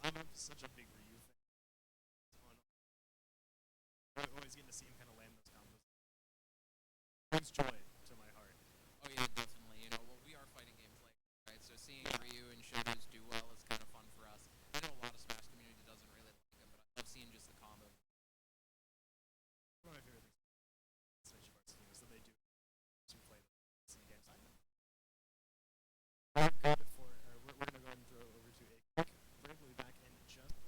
I'm such a big Ryu fan. Always getting to see him kind of land those combos. Brings joy to my heart. Oh yeah, definitely. You know, well, we are fighting games like right, so seeing Ryu and Shotos do well is kind of fun for us. I know a lot of Smash community doesn't really like him, but I love seeing just the combo. One of my favorite things about SNHU Esports team is that they do to play the games. We're good for, we're going to go ahead and throw it over to a quick break. We'll be back in just.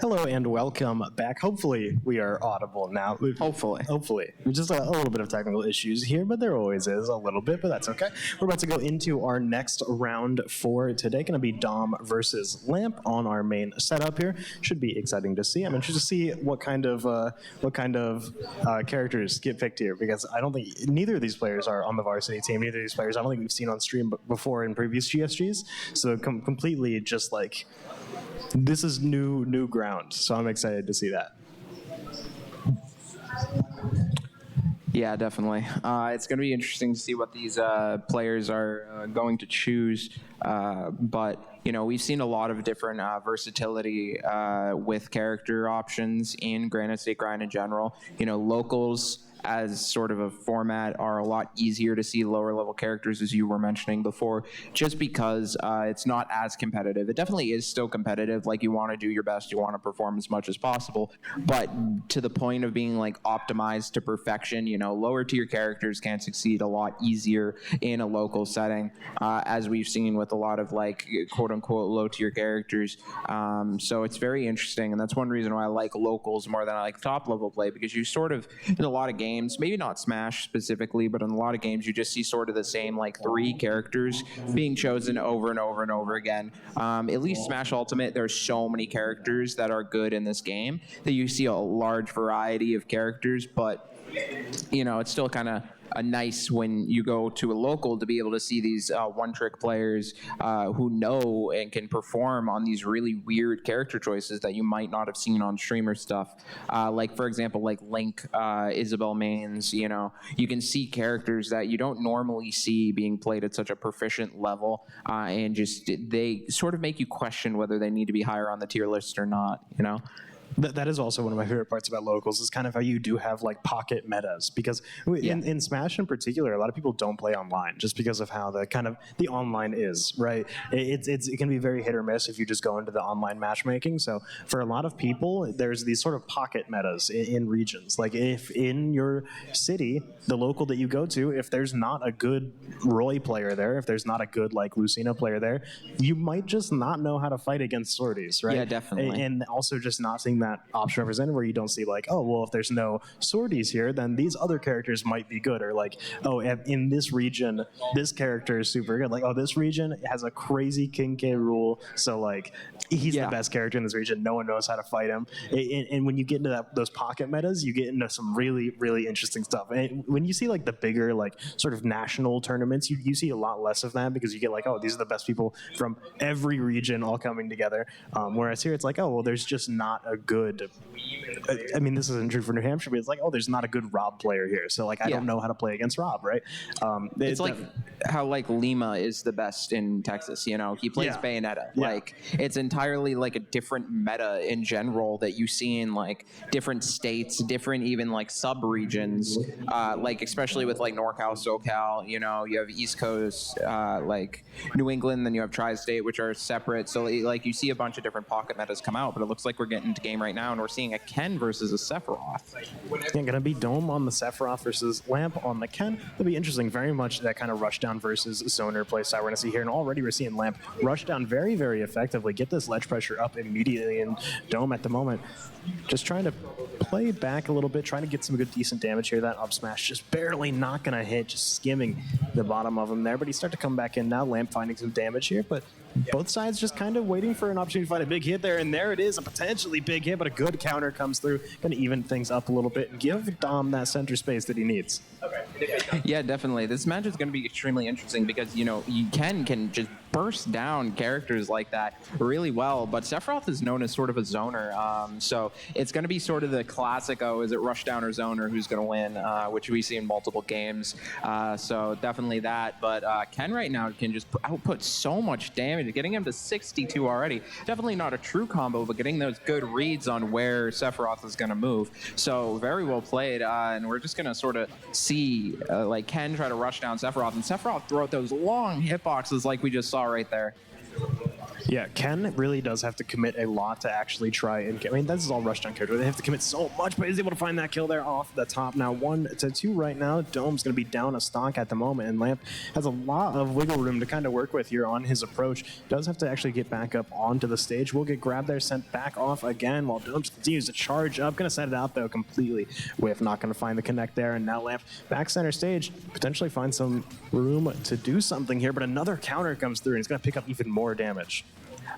Hello and welcome back. Hopefully we are audible now. Hopefully. Just a little bit of technical issues here, but there always is a little bit, but that's okay. We're about to go into our next round for today. Going to be Dom versus Lamp on our main setup here. Should be exciting to see. I'm interested to see what kind of characters get picked here, because I don't think neither of these players are on the varsity team. Neither of these players I don't think we've seen on stream before in previous GSGs. So completely just like, this is new ground, so I'm excited to see that. Yeah, definitely. It's going to be interesting to see what these players are going to choose. But, you know, we've seen a lot of different versatility with character options in Granite State Grind in general. You know, locals as sort of a format are a lot easier to see lower level characters, as you were mentioning before, just because it's not as competitive. It definitely is still competitive. Like, you want to do your best, you want to perform as much as possible, but to the point of being like optimized to perfection, you know, lower tier characters can succeed a lot easier in a local setting, as we've seen with a lot of like quote unquote low tier characters. So it's very interesting, and that's one reason why I like locals more than I like top level play, because you sort of, in a lot of games, maybe not Smash specifically, but in a lot of games you just see sort of the same like 3 characters being chosen over and over and over again. At least Smash Ultimate, there's so many characters that are good in this game that you see a large variety of characters, but you know, it's still kind of a nice when you go to a local to be able to see these one-trick players who know and can perform on these really weird character choices that you might not have seen on streamer stuff. Like, for example, like Link, Isabel mains, you know, you can see characters that you don't normally see being played at such a proficient level, and just they sort of make you question whether they need to be higher on the tier list or not, you know? That is also one of my favorite parts about locals, is kind of how you do have like pocket metas, because in Smash in particular, a lot of people don't play online just because of how the online is, right? It can be very hit or miss if you just go into the online matchmaking. So for a lot of people, there's these sort of pocket metas in regions. Like, if in your city, the local that you go to, if there's not a good Roy player there, if there's not a good like Lucina player there, you might just not know how to fight against sorties, right? Yeah, definitely. And also just not seeing that option represented, where you don't see like, oh, well, if there's no sorties here, then these other characters might be good, or like, oh, in this region, this character is super good. Like, oh, this region has a crazy King K rule, so like, he's the best character in this region. No one knows how to fight him. And when you get into those pocket metas, you get into some really, really interesting stuff. And when you see like the bigger, like sort of national tournaments, you see a lot less of that, because you get like, oh, these are the best people from every region all coming together. Whereas here, it's like, oh, well, there's just not a good, I mean, this isn't true for New Hampshire, but it's like, oh, there's not a good Rob player here, so like, I don't know how to play against Rob, right? It's like how like Lima is the best in Texas, you know, he plays Bayonetta. Like, it's entirely like a different meta in general that you see in like different states, different even like sub-regions, like especially with like NorCal, SoCal, you know, you have East Coast, like New England, then you have Tri-State, which are separate. So like, you see a bunch of different pocket metas come out, but it looks like we're getting into game right now, and we're seeing a Ken versus a Sephiroth. Yeah, gonna be Dome on the Sephiroth versus Lamp on the Ken. It'll be interesting, very much that kind of rushdown versus zoner playstyle we're gonna see here, and already we're seeing Lamp rush down very, very effectively, get this ledge pressure up immediately, and Dome at the moment just trying to play back a little bit, trying to get some good decent damage here. That up smash just barely not gonna hit, just skimming the bottom of him there, but he's starting to come back in now. Lamp finding some damage here, but both sides just kind of waiting for an opportunity to find a big hit there, and there it is, a potentially big hit, but a good counter comes through, going to even things up a little bit and give Dom that center space that he needs. Yeah, definitely. This match is going to be extremely interesting because, you know, you can just burst down characters like that really well, but Sephiroth is known as sort of a zoner, so it's going to be sort of the classic, oh, is it rushdown or zoner, who's going to win, which we see in multiple games, so definitely that, but Ken right now can just output so much damage, getting him to 62 already. Definitely not a true combo, but getting those good reads on where Sephiroth is going to move, so very well played, and we're just going to sort of see like Ken try to rush down Sephiroth, and Sephiroth throw out those long hitboxes like we just saw right there. Yeah, Ken really does have to commit a lot to actually try and get. I mean, this is all rushdown character. They have to commit so much, but he's able to find that kill there off the top. Now 1-2 right now. Dome's going to be down a stock at the moment, and Lamp has a lot of wiggle room to kind of work with here on his approach. Does have to actually get back up onto the stage. Will get grabbed there, sent back off again while Dome continues to charge up. Going to set it out though completely with not going to find the connect there, and now Lamp back center stage, potentially find some room to do something here, but another counter comes through and he's going to pick up even more damage.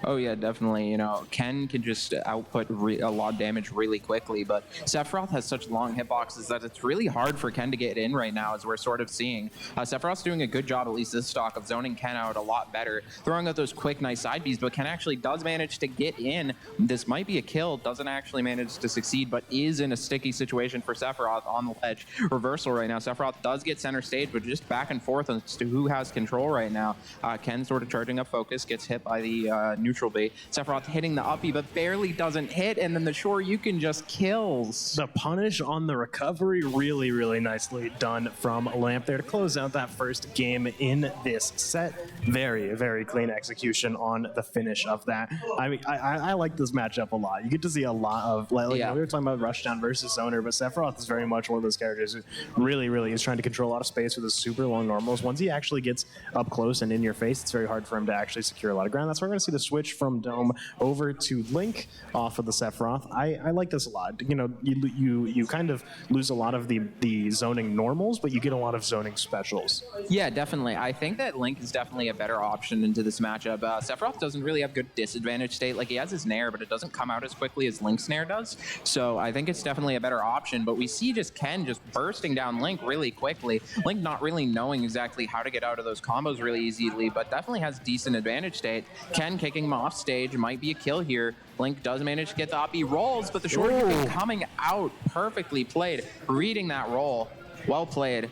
Oh yeah, definitely. You know, Ken can just output a lot of damage really quickly, but Sephiroth has such long hitboxes that it's really hard for Ken to get in right now, as we're sort of seeing. Sephiroth's doing a good job, at least this stock, of zoning Ken out a lot better, throwing out those quick, nice side Bs, but Ken actually does manage to get in. This might be a kill, doesn't actually manage to succeed, but is in a sticky situation for Sephiroth on the ledge. Reversal right now. Sephiroth does get center stage, but just back and forth as to who has control right now. Ken sort of charging up focus, gets hit by the neutral bait. Sephiroth hitting the uppie, but barely doesn't hit, and then the Shoryuken just kills. The punish on the recovery, really, really nicely done from Lamp there to close out that first game in this set. Very, very clean execution on the finish of that. I mean, I like this matchup a lot. You get to see a lot of, like Yeah. we were talking about Rushdown versus Zoner, but Sephiroth is very much one of those characters who really, really is trying to control a lot of space with his super long normals. Once he actually gets up close and in your face, it's very hard for him to actually secure a lot of ground. That's why we're going to see the switch from Dome over to Link off of the Sephiroth. I like this a lot. You know, you kind of lose a lot of the zoning normals, but you get a lot of zoning specials. Yeah, definitely. I think that Link is definitely a better option into this matchup. Sephiroth doesn't really have good disadvantage state. Like, he has his Nair, but it doesn't come out as quickly as Link's Nair does. So I think it's definitely a better option, but we see just Ken just bursting down Link really quickly. Link not really knowing exactly how to get out of those combos really easily, but definitely has decent advantage state. Ken kicking him off stage might be a kill here. Link does manage to get the up. He rolls, but the Shoryuken coming out perfectly played, reading that roll. Well played.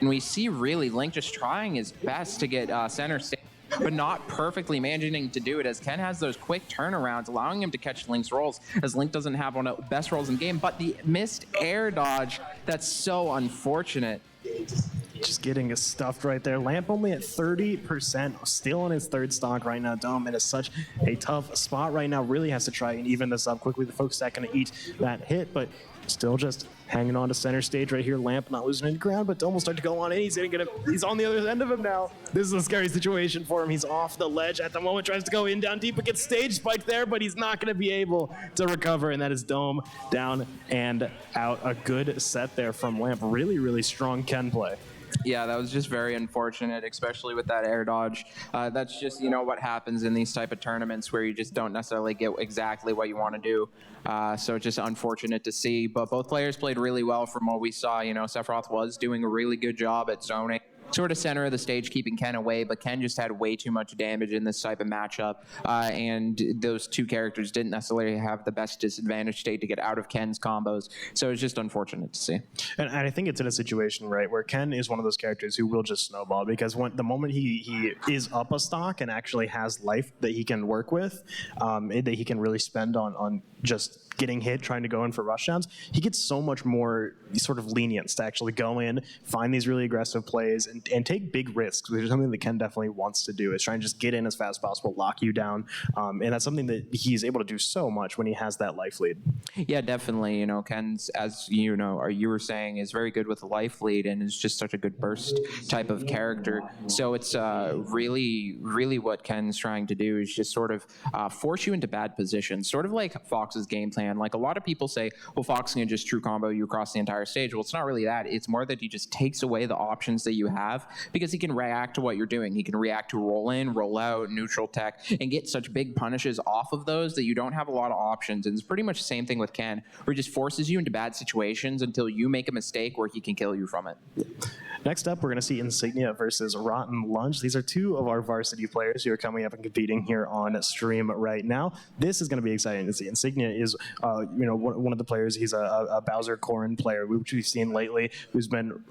And we see really Link just trying his best to get center stage, but not perfectly managing to do it, as Ken has those quick turnarounds, allowing him to catch Link's rolls, as Link doesn't have one of the best rolls in the game, but the missed air dodge, that's so unfortunate. Just getting stuffed right there. Lamp only at 30%, still on his third stock right now. Dome in is such a tough spot right now. Really has to try and even this up quickly. The folks that going to eat that hit, but still just hanging on to center stage right here. Lamp not losing any ground, but Dome will start to go on in. He's on the other end of him now. This is a scary situation for him. He's off the ledge at the moment, tries to go in down deep, but gets stage spiked there, but he's not going to be able to recover, and that is Dome down and out. A good set there from Lamp. Really, really strong Ken play. Yeah, that was just very unfortunate, especially with that air dodge. That's just, you know, what happens in these type of tournaments where you just don't necessarily get exactly what you want to do. So it's just unfortunate to see. But both players played really well from what we saw. You know, Sephiroth was doing a really good job at zoning, sort of center of the stage, keeping Ken away, but Ken just had way too much damage in this type of matchup, and those two characters didn't necessarily have the best disadvantage state to get out of Ken's combos, so it's just unfortunate to see. And I think it's in a situation, right, where Ken is one of those characters who will just snowball, because the moment he is up a stock and actually has life that he can work with, that he can really spend on just getting hit, trying to go in for rushdowns, he gets so much more sort of lenience to actually go in, find these really aggressive plays, and take big risks, which is something that Ken definitely wants to do, is try and just get in as fast as possible, lock you down. And that's something that he's able to do so much when he has that life lead. Yeah, definitely. You know, Ken's, as you know, or you were saying, is very good with the life lead and is just such a good burst type of character. So it's really, really what Ken's trying to do is just sort of force you into bad positions, sort of like Fox's game plan. Like, a lot of people say, well, Fox can just true combo you across the entire stage. Well, it's not really that. It's more that he just takes away the options that you have, because he can react to what you're doing. He can react to roll in, roll out, neutral tech, and get such big punishes off of those that you don't have a lot of options. And it's pretty much the same thing with Ken, where he just forces you into bad situations until you make a mistake where he can kill you from it. Next up, we're going to see Insignia versus Rotten Lunge. These are two of our varsity players who are coming up and competing here on stream right now. This is going to be exciting to see. Insignia is, one of the players. He's a Bowser Corrin player, which we've seen lately, who's been,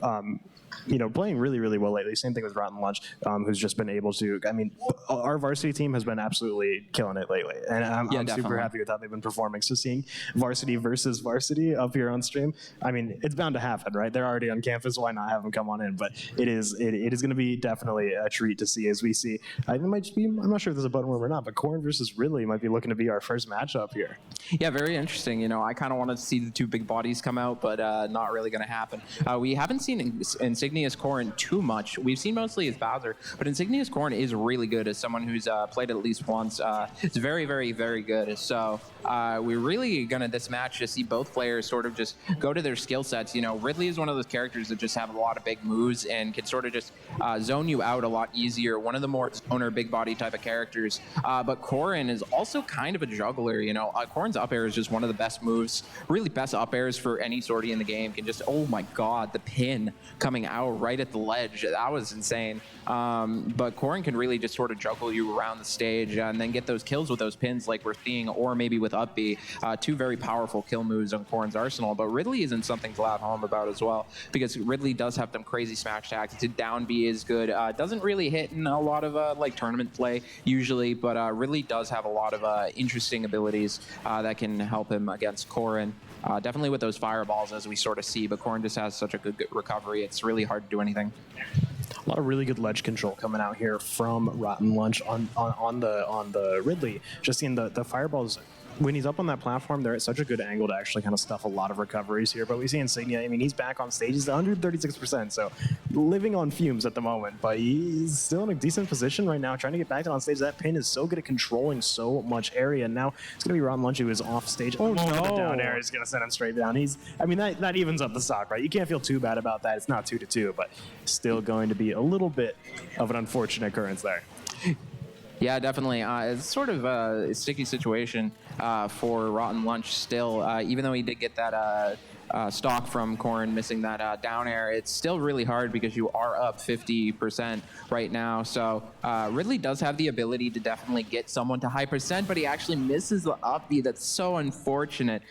playing really, really really well lately. Same thing with Rotten Lunch, who's just been able to. I mean, our varsity team has been absolutely killing it lately, and I'm super definitely. happy with how they've been performing. So seeing varsity versus varsity up here on stream, I mean, it's bound to happen, right? They're already on campus. Why not have them come on in? But it is going to be definitely a treat to see as we see. It might just be. I'm not sure if there's a button room or not, but Corrin versus Ridley might be looking to be our first matchup here. Yeah, very interesting. You know, I kind of wanted to see the two big bodies come out, but not really going to happen. We haven't seen Insignia's Corrin too much. We've seen mostly his Bowser, but Insignia's Corrin is really good as someone who's played at least once. It's very, very, very good. So we're really going to this match to see both players sort of just go to their skill sets. You know, Ridley is one of those characters that just have a lot of big moves and can sort of just zone you out a lot easier. One of the more zoner, big body type of characters. But Corrin is also kind of a juggler. You know, Corrin's up air is just one of the best moves, really best up airs for any sortie in the game. Can just, oh my god, the pin coming out right at the ledge. That was insane. But Corrin can really just sort of juggle you around the stage and then get those kills with those pins like we're seeing, or maybe with up B. Two very powerful kill moves on Corrin's arsenal. But Ridley isn't something to laugh home about as well, because Ridley does have them crazy smash tags. Down B is good. Doesn't really hit in a lot of like tournament play usually, but Ridley does have a lot of interesting abilities that can help him against Corrin. Definitely with those fireballs, as we sort of see, but Corrin just has such a good recovery. It's really hard to do anything. A lot of really good ledge control coming out here from Rotten Lunch on the Ridley. Just seeing the fireballs. When he's up on that platform, they're at such a good angle to actually kind of stuff a lot of recoveries here. But we see Insignia, I mean, he's back on stage. He's 136%, so living on fumes at the moment. But he's still in a decent position right now, trying to get back on stage. That pin is so good at controlling so much area. And now it's going to be Rotten Lunch who is off stage. Oh, no. The down air is going to send him straight down. I mean, that evens up the stock, right? You can't feel too bad about that. It's not 2-2, but still going to be a little bit of an unfortunate occurrence there. Yeah, definitely. It's sort of a sticky situation for Rotten Lunch still, even though he did get that stock from Corrin missing that down air. It's still really hard because you are up 50% right now. So Ridley does have the ability to definitely get someone to high percent, but he actually misses the up B. That's so unfortunate.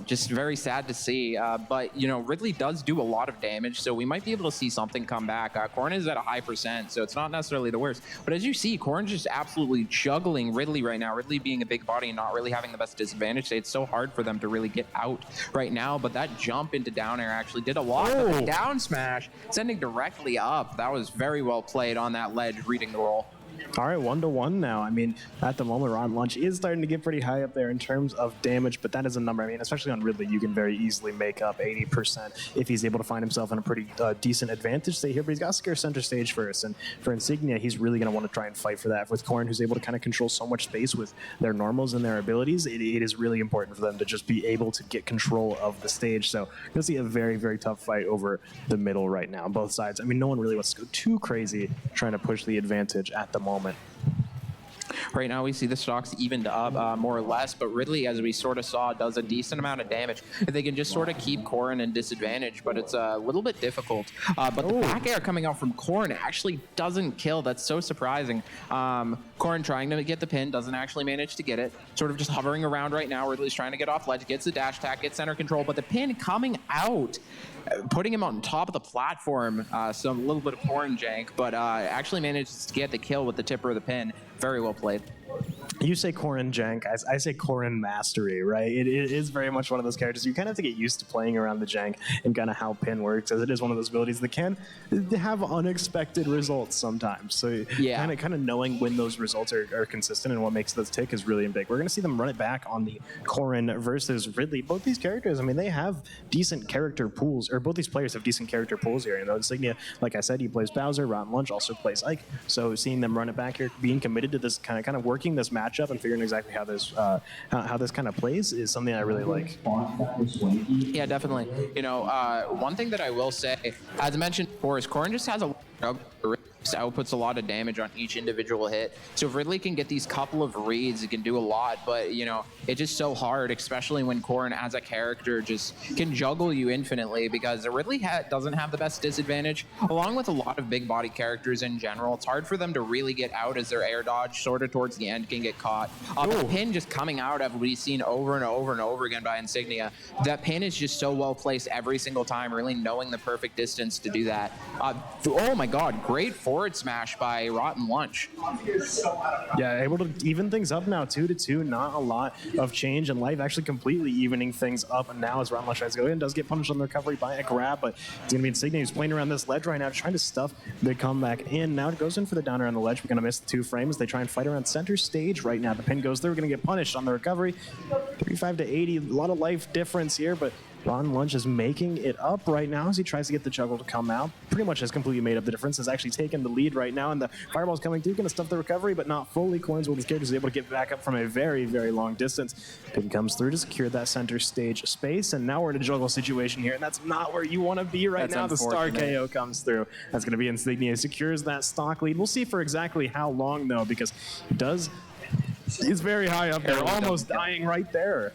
Just very sad to see, but you know, Ridley does do a lot of damage, so we might be able to see something come back. Corrin is at a high percent, so it's not necessarily the worst, but as you see, Corrin's just absolutely juggling Ridley right now. Ridley being a big body and not really having the best disadvantage, so it's so hard for them to really get out right now. But that jump into down air actually did a lot of the down smash, sending directly up. That was very well played on that ledge, reading the roll. All right, 1-1 now. I mean, at the moment, Rotten Lunch is starting to get pretty high up there in terms of damage, but that is a number. I mean, especially on Ridley, you can very easily make up 80% if he's able to find himself in a pretty decent advantage state here, but he's got to secure center stage first. And for Insignia, he's really going to want to try and fight for that. With Corrin, who's able to kind of control so much space with their normals and their abilities, it is really important for them to just be able to get control of the stage. So you'll see a very, very tough fight over the middle right now, both sides. I mean, no one really wants to go too crazy trying to push the advantage at the moment. Right now we see the stocks evened up more or less, but Ridley, as we sort of saw, does a decent amount of damage. They can just sort of keep Corrin in disadvantage, but it's a little bit difficult. But the back air coming out from Corrin actually doesn't kill. That's so surprising. Corrin trying to get the pin, doesn't actually manage to get it. Sort of just hovering around right now. Ridley's trying to get off ledge, gets the dash attack, gets center control, but the pin coming out, putting him on top of the platform. So a little bit of Corrin jank, but actually manages to get the kill with the tipper of the pin. Very well played. You say Corrin jank, I say Corrin mastery, right? It is very much one of those characters. You kind of have to get used to playing around the jank and kind of how pin works, as it is one of those abilities that can have unexpected results sometimes. So yeah, kind of knowing when those results are consistent and what makes those tick is really big. We're going to see them run it back on the Corrin versus Ridley. Both these characters, I mean, they have decent character pools, or both these players have decent character pools here. You know, Insignia, like I said, he plays Bowser. Rotten Lunch also plays Ike. So seeing them run it back here, being committed to this kind of working this matchup and figuring exactly how this kind of plays is something I really like. Yeah, definitely. You know, one thing that I will say, as I mentioned before, is Corrin just has a just outputs a lot of damage on each individual hit. So if Ridley can get these couple of reads, it can do a lot. But, you know, it's just so hard, especially when Corrin as a character just can juggle you infinitely, because Ridley doesn't have the best disadvantage. Along with a lot of big body characters in general, it's hard for them to really get out as their air dodge sort of towards the end can get caught. The pin just coming out of what we've seen over and over and over again by Insignia. That pin is just so well placed every single time, really knowing the perfect distance to do that. Oh my god, great forward smash by Rotten Lunch. Yeah, able to even things up now, 2-2. Not a lot of change in life, actually completely evening things up. And now as Rotten Lunch tries to go in, does get punished on the recovery by a grab, but it's going to be Insignia who's playing around this ledge right now, trying to stuff the comeback in. Now it goes in for the downer on the ledge. We're going to miss the 2 frames. They try and fight around center stage right now. The pin goes through. We're going to get punished on the recovery. 35 to 80, a lot of life difference here, but Ron Lunch is making it up right now as he tries to get the juggle to come out. Pretty much has completely made up the difference, has actually taken the lead right now, and the fireball's coming through, going to stuff the recovery, but not fully. Coins with his character is able to get back up from a very, very long distance. Pin comes through to secure that center stage space, and now we're in a juggle situation here, and that's not where you want to be right now. The star KO comes through. That's going to be Insignia. Secures that stock lead. We'll see for exactly how long, though, because he does... He's very high up there, almost dying right there.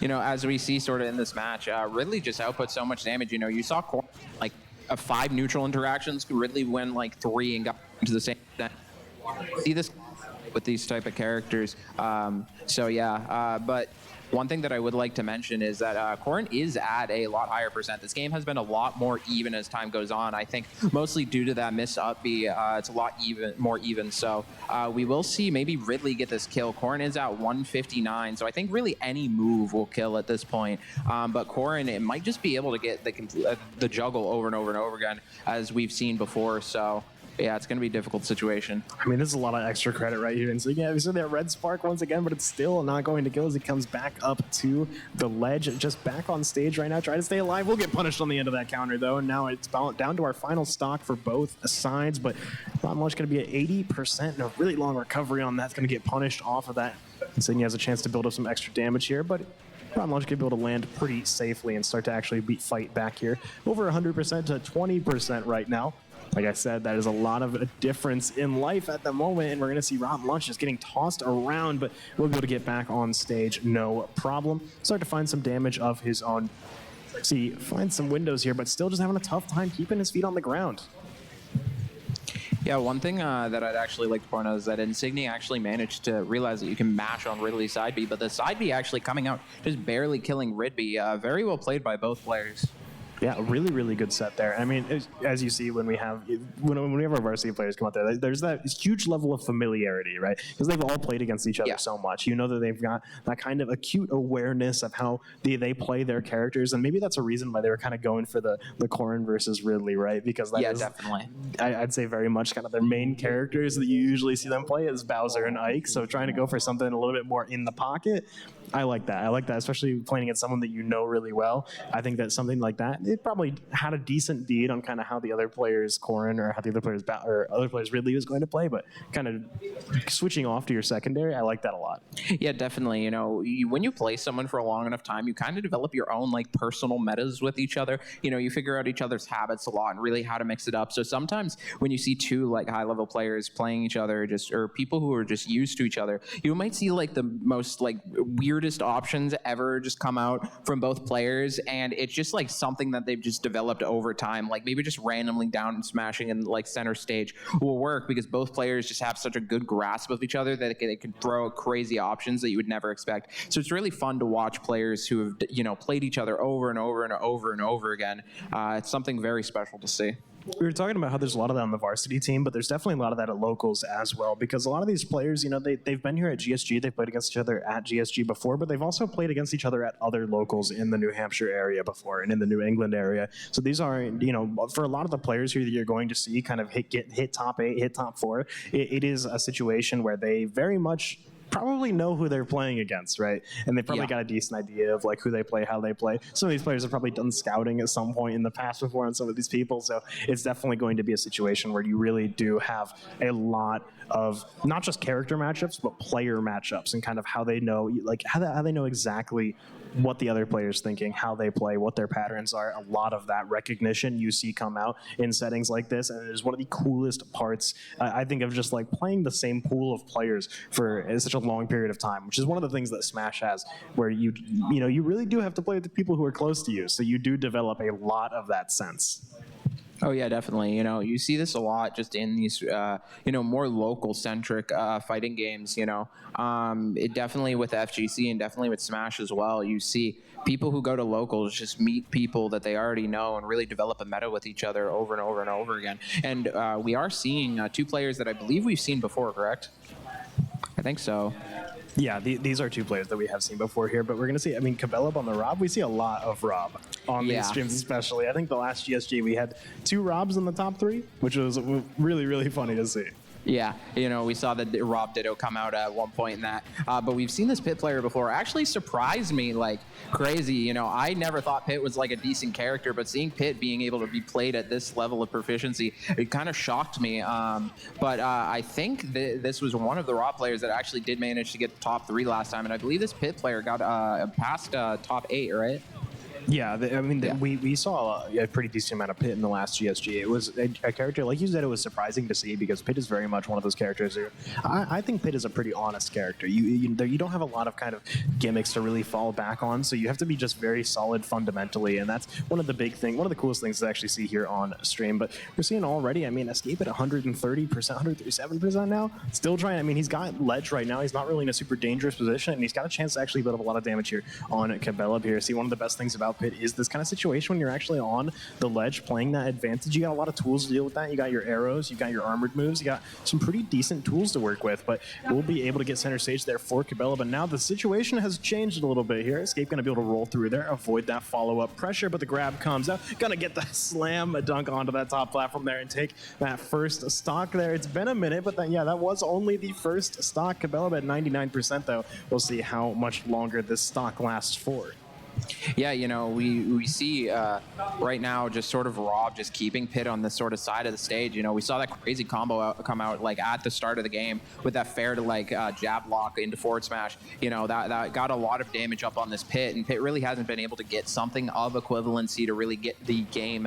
You know, as we see sort of in this match, Ridley just outputs so much damage. You know, you saw like 5 neutral interactions. Ridley win like 3 and got into the same extent. See this with these type of characters. So yeah, but one thing that I would like to mention is that Corrin is at a lot higher percent. This game has been a lot more even as time goes on. I think mostly due to that miss up B, it's a lot more even. So we will see maybe Ridley get this kill. Corrin is at 159, so I think really any move will kill at this point. But Corrin, it might just be able to get the juggle over and over and over again, as we've seen before. So yeah, it's going to be a difficult situation. I mean, this is a lot of extra credit right here. And so, yeah, we saw that red spark once again, but it's still not going to kill as he comes back up to the ledge. Just back on stage right now, trying to stay alive. We'll get punished on the end of that counter, though. And now it's down to our final stock for both sides. But Ron Lunch going to be at 80% and a really long recovery on that's going to get punished off of that. Insignia has a chance to build up some extra damage here, but Ron Lunch could be able to land pretty safely and start to actually fight back here. Over 100% to 20% right now. Like I said, that is a lot of a difference in life at the moment, and we're going to see Rob Lunch just getting tossed around, but we'll be able to get back on stage, no problem. Start to find some damage of his own. See, find some windows here, but still just having a tough time keeping his feet on the ground. Yeah, one thing that I'd actually like to point out is that Insignia actually managed to realize that you can mash on Ridley's side B, but the side B actually coming out, just barely killing Ridley. Very well played by both players. Yeah, really, really good set there. I mean, as you see when we have our varsity players come out there, there's that huge level of familiarity, right? Because they've all played against each other so much. You know that they've got that kind of acute awareness of how they play their characters, and maybe that's a reason why they were kind of going for the Corrin versus Ridley, right? Because that is, definitely. I'd say very much kind of their main characters that you usually see them play is Bowser and Ike. So trying to go for something a little bit more in the pocket, I like that. I like that, especially playing against someone that you know really well. I think that something like that, it probably had a decent beat on kind of how the other players, Corrin, or how the other players, or other players Ridley was going to play, but kind of switching off to your secondary, I like that a lot. Yeah, definitely. You know, when you play someone for a long enough time, you kind of develop your own like personal metas with each other. You know, you figure out each other's habits a lot and really how to mix it up. So sometimes when you see two like high-level players playing each other, or people who are just used to each other, you might see like the most like weirdest options ever just come out from both players, and it's just like something that they've just developed over time. Like maybe just randomly down and smashing in like center stage will work because both players just have such a good grasp of each other that they can throw crazy options that you would never expect. So it's really fun to watch players who have, you know, played each other over and over and over and over again. It's something very special to see. We were talking about how there's a lot of that on the varsity team, but there's definitely a lot of that at locals as well, because a lot of these players, you know, they've been here at GSG, they've played against each other at GSG before, but they've also played against each other at other locals in the New Hampshire area before and in the New England area. So these are, you know, for a lot of the players here that you're going to see kind of hit top 8, hit top 4, it is a situation where they very much probably know who they're playing against, right? And they probably Yeah. got a decent idea of like who they play, how they play. Some of these players have probably done scouting at some point in the past before on some of these people, so it's definitely going to be a situation where you really do have a lot of not just character matchups, but player matchups and kind of how they know, like how they know exactly what the other player's thinking, how they play, what their patterns are. A lot of that recognition you see come out in settings like this, and it is one of the coolest parts, I think, of just like playing the same pool of players for such a long period of time, which is one of the things that Smash has, where you really do have to play with the people who are close to you, so you do develop a lot of that sense. Oh yeah, definitely. You see this a lot just in these, more local-centric fighting games. It definitely with FGC and definitely with Smash as well. You see people who go to locals just meet people that they already know and really develop a meta with each other over and over and over again. And we are seeing two players that I believe we've seen before, correct? I think so. Yeah, these are two players that we have seen before here, but we're going to see, Cabello on the Rob. We see a lot of Rob on these streams especially. I think the last GSG we had 2 Robs in the top 3, which was really, really funny to see. Yeah, we saw the Rob Ditto come out at one point in that, but we've seen this Pit player before. Actually surprised me like crazy. I never thought Pit was like a decent character, but seeing Pit being able to be played at this level of proficiency, it kind of shocked me. But I think this was one of the Rob players that actually did manage to get the top 3 last time, and I believe this Pit player got past top 8, right? Yeah, we saw a pretty decent amount of Pit in the last GSG. It was a character, like you said, it was surprising to see because Pit is very much one of those characters who, I think Pit is a pretty honest character. You don't have a lot of kind of gimmicks to really fall back on, so you have to be just very solid fundamentally, and that's one of the coolest things to actually see here on stream. But we're seeing already, Escape at 130%, 137% now, still trying. He's got ledge right now. He's not really in a super dangerous position, and he's got a chance to actually build up a lot of damage here on Cabela here. See, one of the best things about Pit is this kind of situation when you're actually on the ledge playing that advantage. You got a lot of tools to deal with that. You got your arrows, you got your armored moves, you got some pretty decent tools to work with, but we'll be able to get center stage there for Cabela. But now the situation has changed a little bit here. Escape going to be able to roll through there, avoid that follow-up pressure, but the grab comes out. Gonna get the slam dunk onto that top platform there and take that first stock there. It's been a minute, but that was only the first stock. Cabela at 99% though. We'll see how much longer this stock lasts for. Yeah, we see right now just sort of Rob just keeping Pit on this sort of side of the stage. We saw that crazy combo come out like at the start of the game with that fair to like jab lock into forward smash. That got a lot of damage up on this Pit, and Pit really hasn't been able to get something of equivalency to really get the game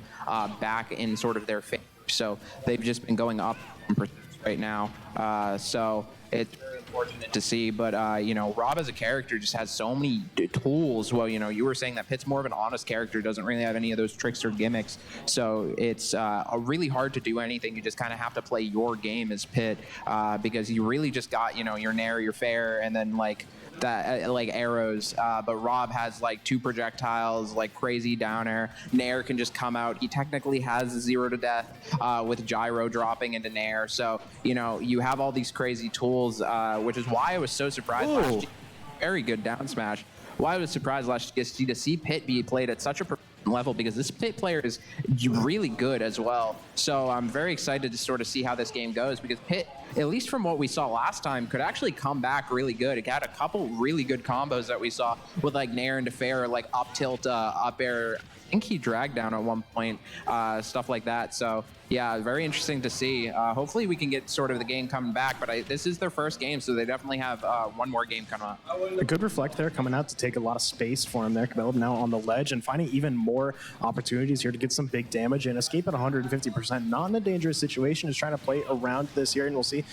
back in sort of their favor. So they've just been going up right now. So it's very unfortunate to see, but Rob as a character just has so many tools. Well, you were saying that Pit's more of an honest character, doesn't really have any of those tricks or gimmicks, so it's really hard to do anything. You just kind of have to play your game as Pit because you really just got your Nair, your fair, and then like that like arrows, but Rob has like 2 projectiles, like crazy down air. Nair can just come out. He technically has 0 to death with gyro dropping into Nair, so you have all these crazy tools, which is why I was so surprised last year. Very good down smash. Why I was surprised last year to see Pit be played at such a level, because this Pit player is really good as well. So I'm very excited to sort of see how this game goes, because Pit, at least from what we saw last time, could actually come back really good. It had a couple really good combos that we saw with like Nair into fair, like up tilt, up air. I think he dragged down at one point, stuff like that. So yeah, very interesting to see. Hopefully we can get sort of the game coming back, but this is their first game, so they definitely have one more game coming up. A good reflect there coming out to take a lot of space for him there. Cabela now on the ledge and finding even more opportunities here to get some big damage, and Escape at 150%. Not in a dangerous situation, is trying to play around this here, and we'll see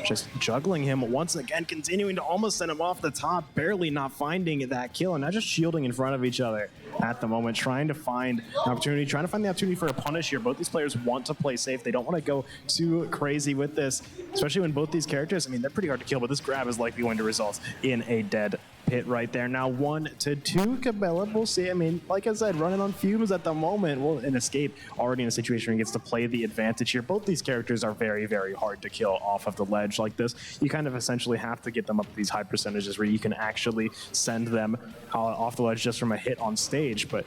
just juggling him once again, continuing to almost send him off the top, barely not finding that kill, and not just shielding in front of each other at the moment, trying to find an opportunity, trying to find the opportunity for a punish here. Both these players want to play safe. They don't want to go too crazy with this, especially when both these characters, they're pretty hard to kill, but this grab is likely going to result in a dead Pit right there. Now 1-2 Cabela. We'll see. Like I said, running on fumes at the moment. Well, an Escape already in a situation where he gets to play the advantage here. Both these characters are very, very hard to kill off of the ledge like this. You kind of essentially have to get them up to these high percentages where you can actually send them off the ledge just from a hit on stage. But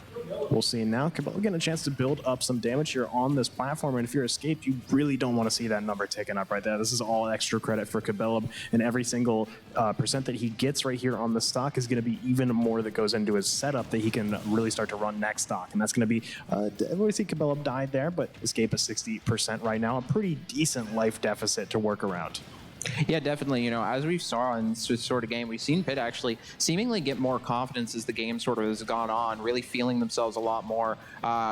We'll see now. Cabela getting a chance to build up some damage here on this platform, and if you're Escape, you really don't want to see that number taken up right there. This is all extra credit for Cabela, and every single percent that he gets right here on the stock is going to be even more that goes into his setup that he can really start to run next stock, and that's going to be, we see Cabela died there, but Escape is 60% right now, a pretty decent life deficit to work around. Yeah, definitely. You know, as we saw in this sort of game, we've seen Pitt actually seemingly get more confidence as the game sort of has gone on, really feeling themselves a lot more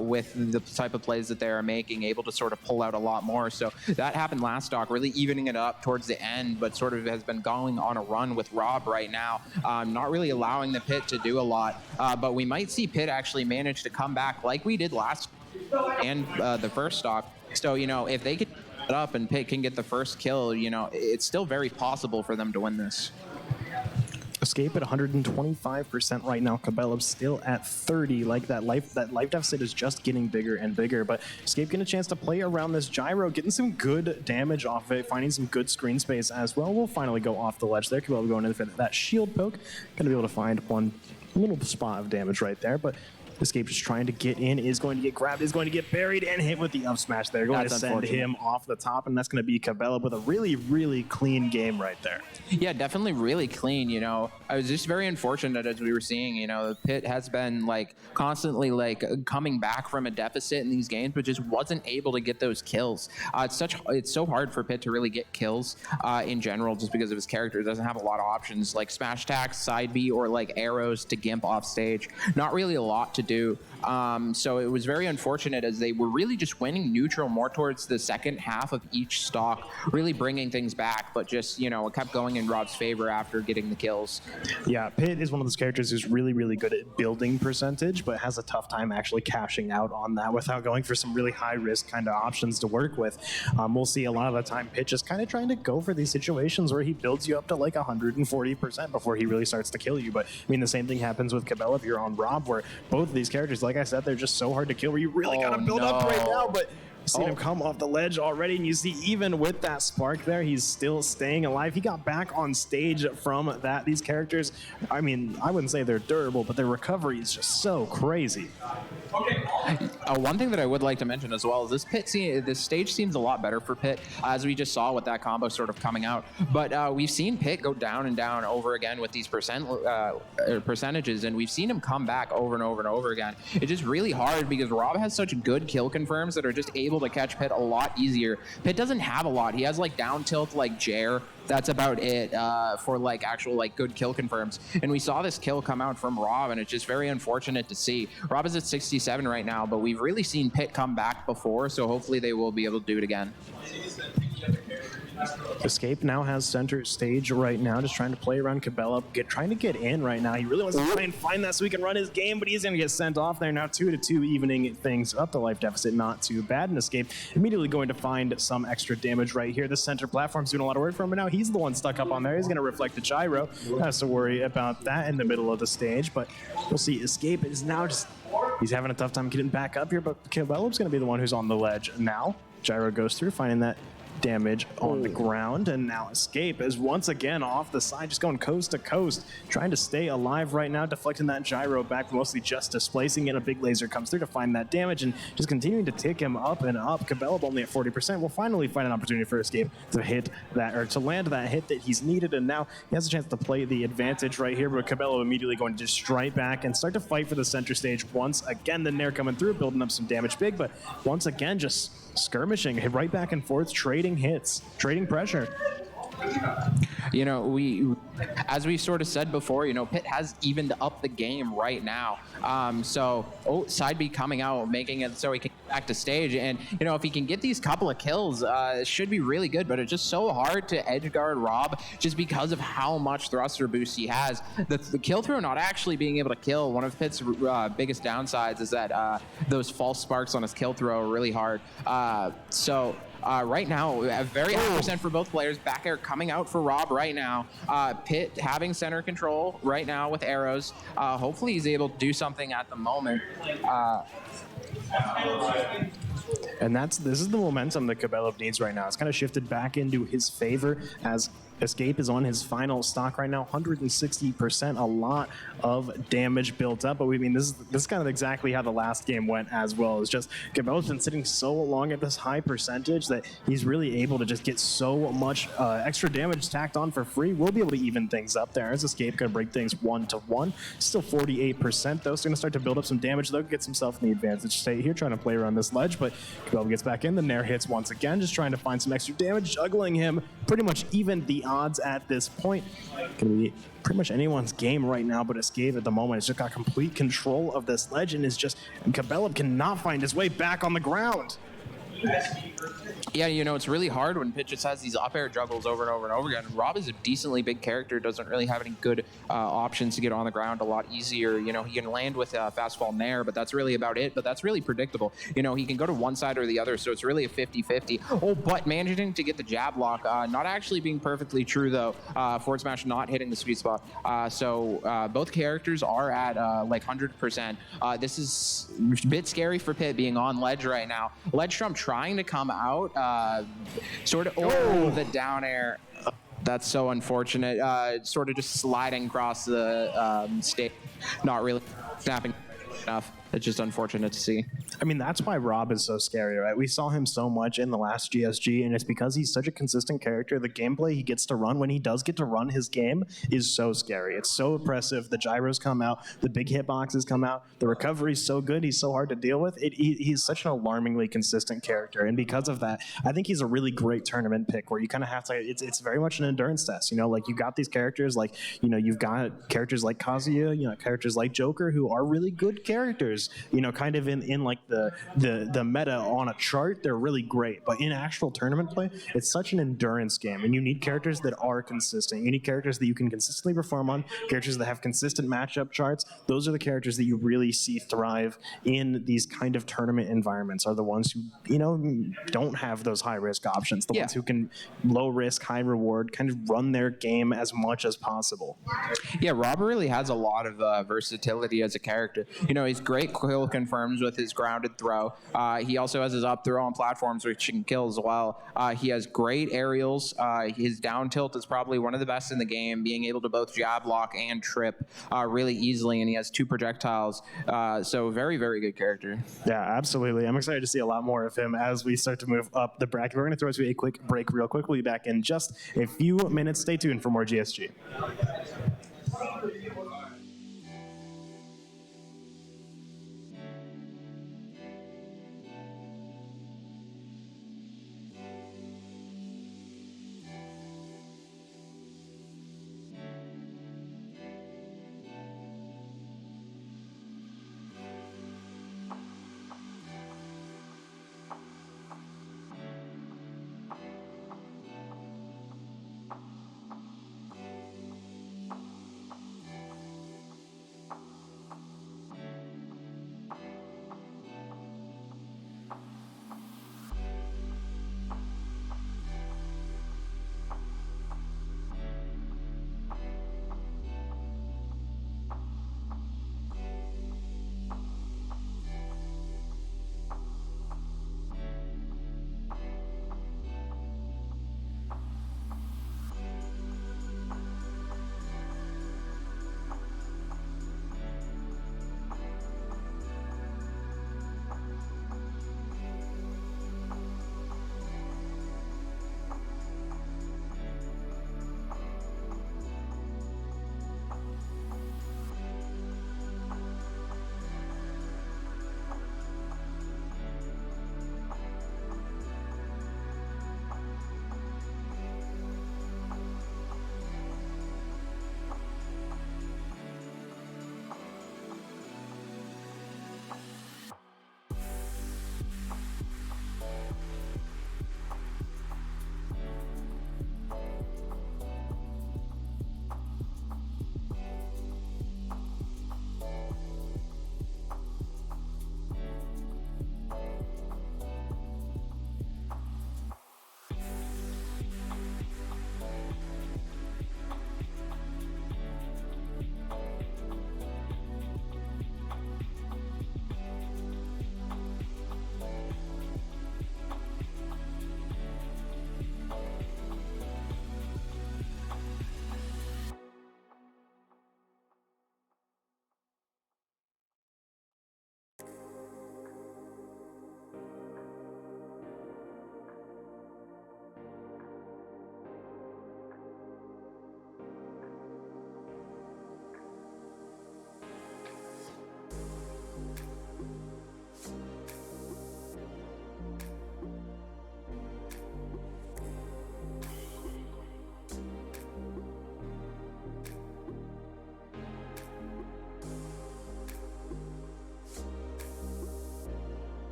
with the type of plays that they are making, able to sort of pull out a lot more. So that happened last stock, really evening it up towards the end, but sort of has been going on a run with Rob right now, not really allowing the Pitt to do a lot. But we might see Pitt actually manage to come back like we did last and the first stock. So, you know, if they could up and Pitt can get the first kill, you know, it's still very possible for them to win this. Escape at 125% right now. Cabela's still at 30. Like that life deficit is just getting bigger and bigger. But Escape getting a chance to play around this gyro, getting some good damage off of it, finding some good screen space as well. We'll finally go off the ledge there. Cabela going in for that shield poke. Gonna be able to find one little spot of damage right there, but Escape just trying to get in, is going to get grabbed, is going to get buried, and hit with the up smash there. Going to send him off the top, and that's going to be Cabela with a really, really clean game right there. Yeah, definitely really clean, you know. I was just very unfortunate as we were seeing, you know, Pitt has been like constantly like coming back from a deficit in these games, but just wasn't able to get those kills. It's so hard for Pitt to really get kills in general just because of his character. It doesn't have a lot of options like smash attacks, side B, or like arrows to gimp off stage. Not really a lot to do. So it was very unfortunate as they were really just winning neutral more towards the second half of each stock, really bringing things back, but just, you know, it kept going in Rob's favor after getting the kills. Yeah, Pitt is one of those characters who's really, really good at building percentage, but has a tough time actually cashing out on that without going for some really high risk kind of options to work with. We'll see a lot of the time Pitt just kind of trying to go for these situations where he builds you up to like 140% before he really starts to kill you. But I mean, the same thing happens with Cabela if you're on Rob, where both of these characters, like I said, they're just so hard to kill where you really got to build up right now, but seen him come off the ledge already, and you see even with that spark there, he's still staying alive. He got back on stage from that. These characters, I mean, I wouldn't say they're durable, but their recovery is just so crazy. One thing that I would like to mention as well is this stage seems a lot better for Pitt, as we just saw with that combo sort of coming out. But we've seen Pitt go down and down over again with these percentages, and we've seen him come back over and over and over again. It's just really hard because Rob has such good kill confirms that are just able to catch Pitt a lot easier. Pitt doesn't have a lot. He has like down tilt like Jair. That's about it for like actual like good kill confirms. And we saw this kill come out from Rob, and it's just very unfortunate to see. Rob is at 67 right now, but we've really seen Pitt come back before, so hopefully they will be able to do it again. Escape now has center stage right now, just trying to play around Cabela, trying to get in right now. He really wants to try and find that so he can run his game, but he's going to get sent off there now. 2-2, evening things up. The life deficit not too bad. And Escape immediately going to find some extra damage right here. The center platform's doing a lot of work for him, but now he's the one stuck up on there. He's going to reflect the gyro. Has to worry about that in the middle of the stage, but we'll see. Escape is now just, he's having a tough time getting back up here, but Cabela's going to be the one who's on the ledge now. Gyro goes through, finding that damage on the ground, and now Escape is once again off the side, just going coast to coast, trying to stay alive right now, deflecting that gyro back, mostly just displacing it. A big laser comes through to find that damage and just continuing to tick him up and up. Cabela only at 40%. Will finally find an opportunity for Escape to hit that, or to land that hit that he's needed, and now he has a chance to play the advantage right here, but Cabela immediately going to just strike back and start to fight for the center stage once again. The Nair coming through, building up some damage big, but once again just skirmishing, right back and forth, trading hits, trading pressure. You know, as we sort of said before, you know, Pitt has evened up the game right now. Side B coming out, making it so he can get back to stage. And, you know, if he can get these couple of kills, it should be really good. But it's just so hard to edge guard Rob just because of how much thruster boost he has. The kill throw not actually being able to kill. One of Pitt's biggest downsides is that those false sparks on his kill throw are really hard. Right now, a very high percent for both players. Back air coming out for Rob right now. Pitt having center control right now with arrows. Hopefully he's able to do something at the moment. And this is the momentum that Cabela needs right now. It's kind of shifted back into his favor as Escape is on his final stock right now, 160%, a lot of damage built up. But we mean, this is kind of exactly how the last game went as well. It's just Cabela's been sitting so long at this high percentage that he's really able to just get so much extra damage tacked on for free. We'll be able to even things up there as Escape going to break things 1-1. Still 48% though, so going to start to build up some damage though, gets himself in the advantage state here, trying to play around this ledge, but Cabela gets back in, the Nair hits once again, just trying to find some extra damage, juggling him, pretty much even the odds at this point. Can be pretty much anyone's game right now, but Escape at the moment has just got complete control of this ledge and is just, and Cabela cannot find his way back on the ground. Yeah, you know, it's really hard when Pitch just has these up air juggles over and over and over again. Rob is a decently big character, doesn't really have any good options to get on the ground a lot easier. You know, he can land with fastfall Nair, but that's really about it. But that's really predictable. You know, he can go to one side or the other, so it's really a 50-50. Oh, but managing to get the jab lock, not actually being perfectly true, though. Forward smash not hitting the sweet spot. So both characters are at like 100%. This is a bit scary for Pitt being on ledge right now. Ledge Trump trying to come out, sort of, the down air. That's so unfortunate. Sort of just sliding across the stage, not really snapping enough. It's just unfortunate to see. I mean, that's why Rob is so scary, right? We saw him so much in the last GSG, and it's because he's such a consistent character. The gameplay he gets to run, when he does get to run his game, is so scary. It's so oppressive. The gyros come out, the big hitboxes come out, the recovery's so good, he's so hard to deal with. He's such an alarmingly consistent character, and because of that, I think he's a really great tournament pick where you kind of have to, it's very much an endurance test, you know, like you got these characters, like, you know, you've got characters like Kazuya, you know, characters like Joker who are really good characters, you know, kind of in like the meta on a chart, they're really great. But in actual tournament play, it's such an endurance game, and you need characters that are consistent. You need characters that you can consistently perform on, characters that have consistent matchup charts. Those are the characters that you really see thrive in these kind of tournament environments, are the ones who, you know, don't have those high risk options, the ones who can low risk, high reward, kind of run their game as much as possible. Yeah, Rob really has a lot of versatility as a character. You know, he's great kill confirms with his grounded throw. He also has his up throw on platforms, which can kill as well. He has great aerials. His down tilt is probably one of the best in the game, being able to both jab lock and trip really easily, and he has 2 projectiles. So very, very good character. Yeah, absolutely. I'm excited to see a lot more of him as we start to move up the bracket. We're going to throw to a quick break real quick. We'll be back in just a few minutes. Stay tuned for more GSG.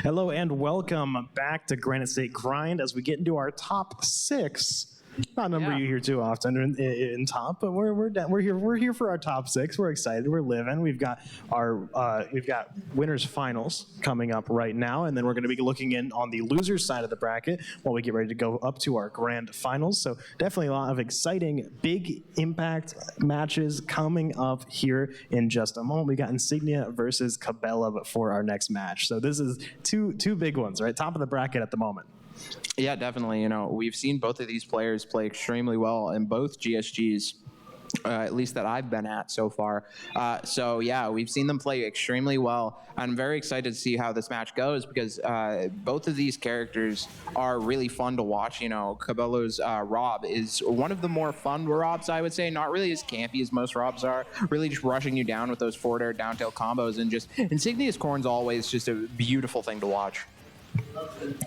Hello and welcome back to Granite State Grind as we get into our top 6. Not a number you hear too often in top, but we're here for our top 6. We're excited. We're living. We've got winners finals coming up right now, and then we're going to be looking in on the losers side of the bracket while we get ready to go up to our grand finals. So definitely a lot of exciting, big impact matches coming up here in just a moment. We got Insignia versus Cabela for our next match. So this is two big ones, right? Top of the bracket at the moment. Yeah, definitely. We've seen both of these players play extremely well in both GSGs. At least that I've been at so far. So yeah, we've seen them play extremely well. I'm very excited to see how this match goes because both of these characters are really fun to watch. Cabela's Rob is one of the more fun Robs, I would say. Not really as campy as most Robs are. Really just rushing you down with those forward air down tail combos, and just Insignia's Corn's always just a beautiful thing to watch.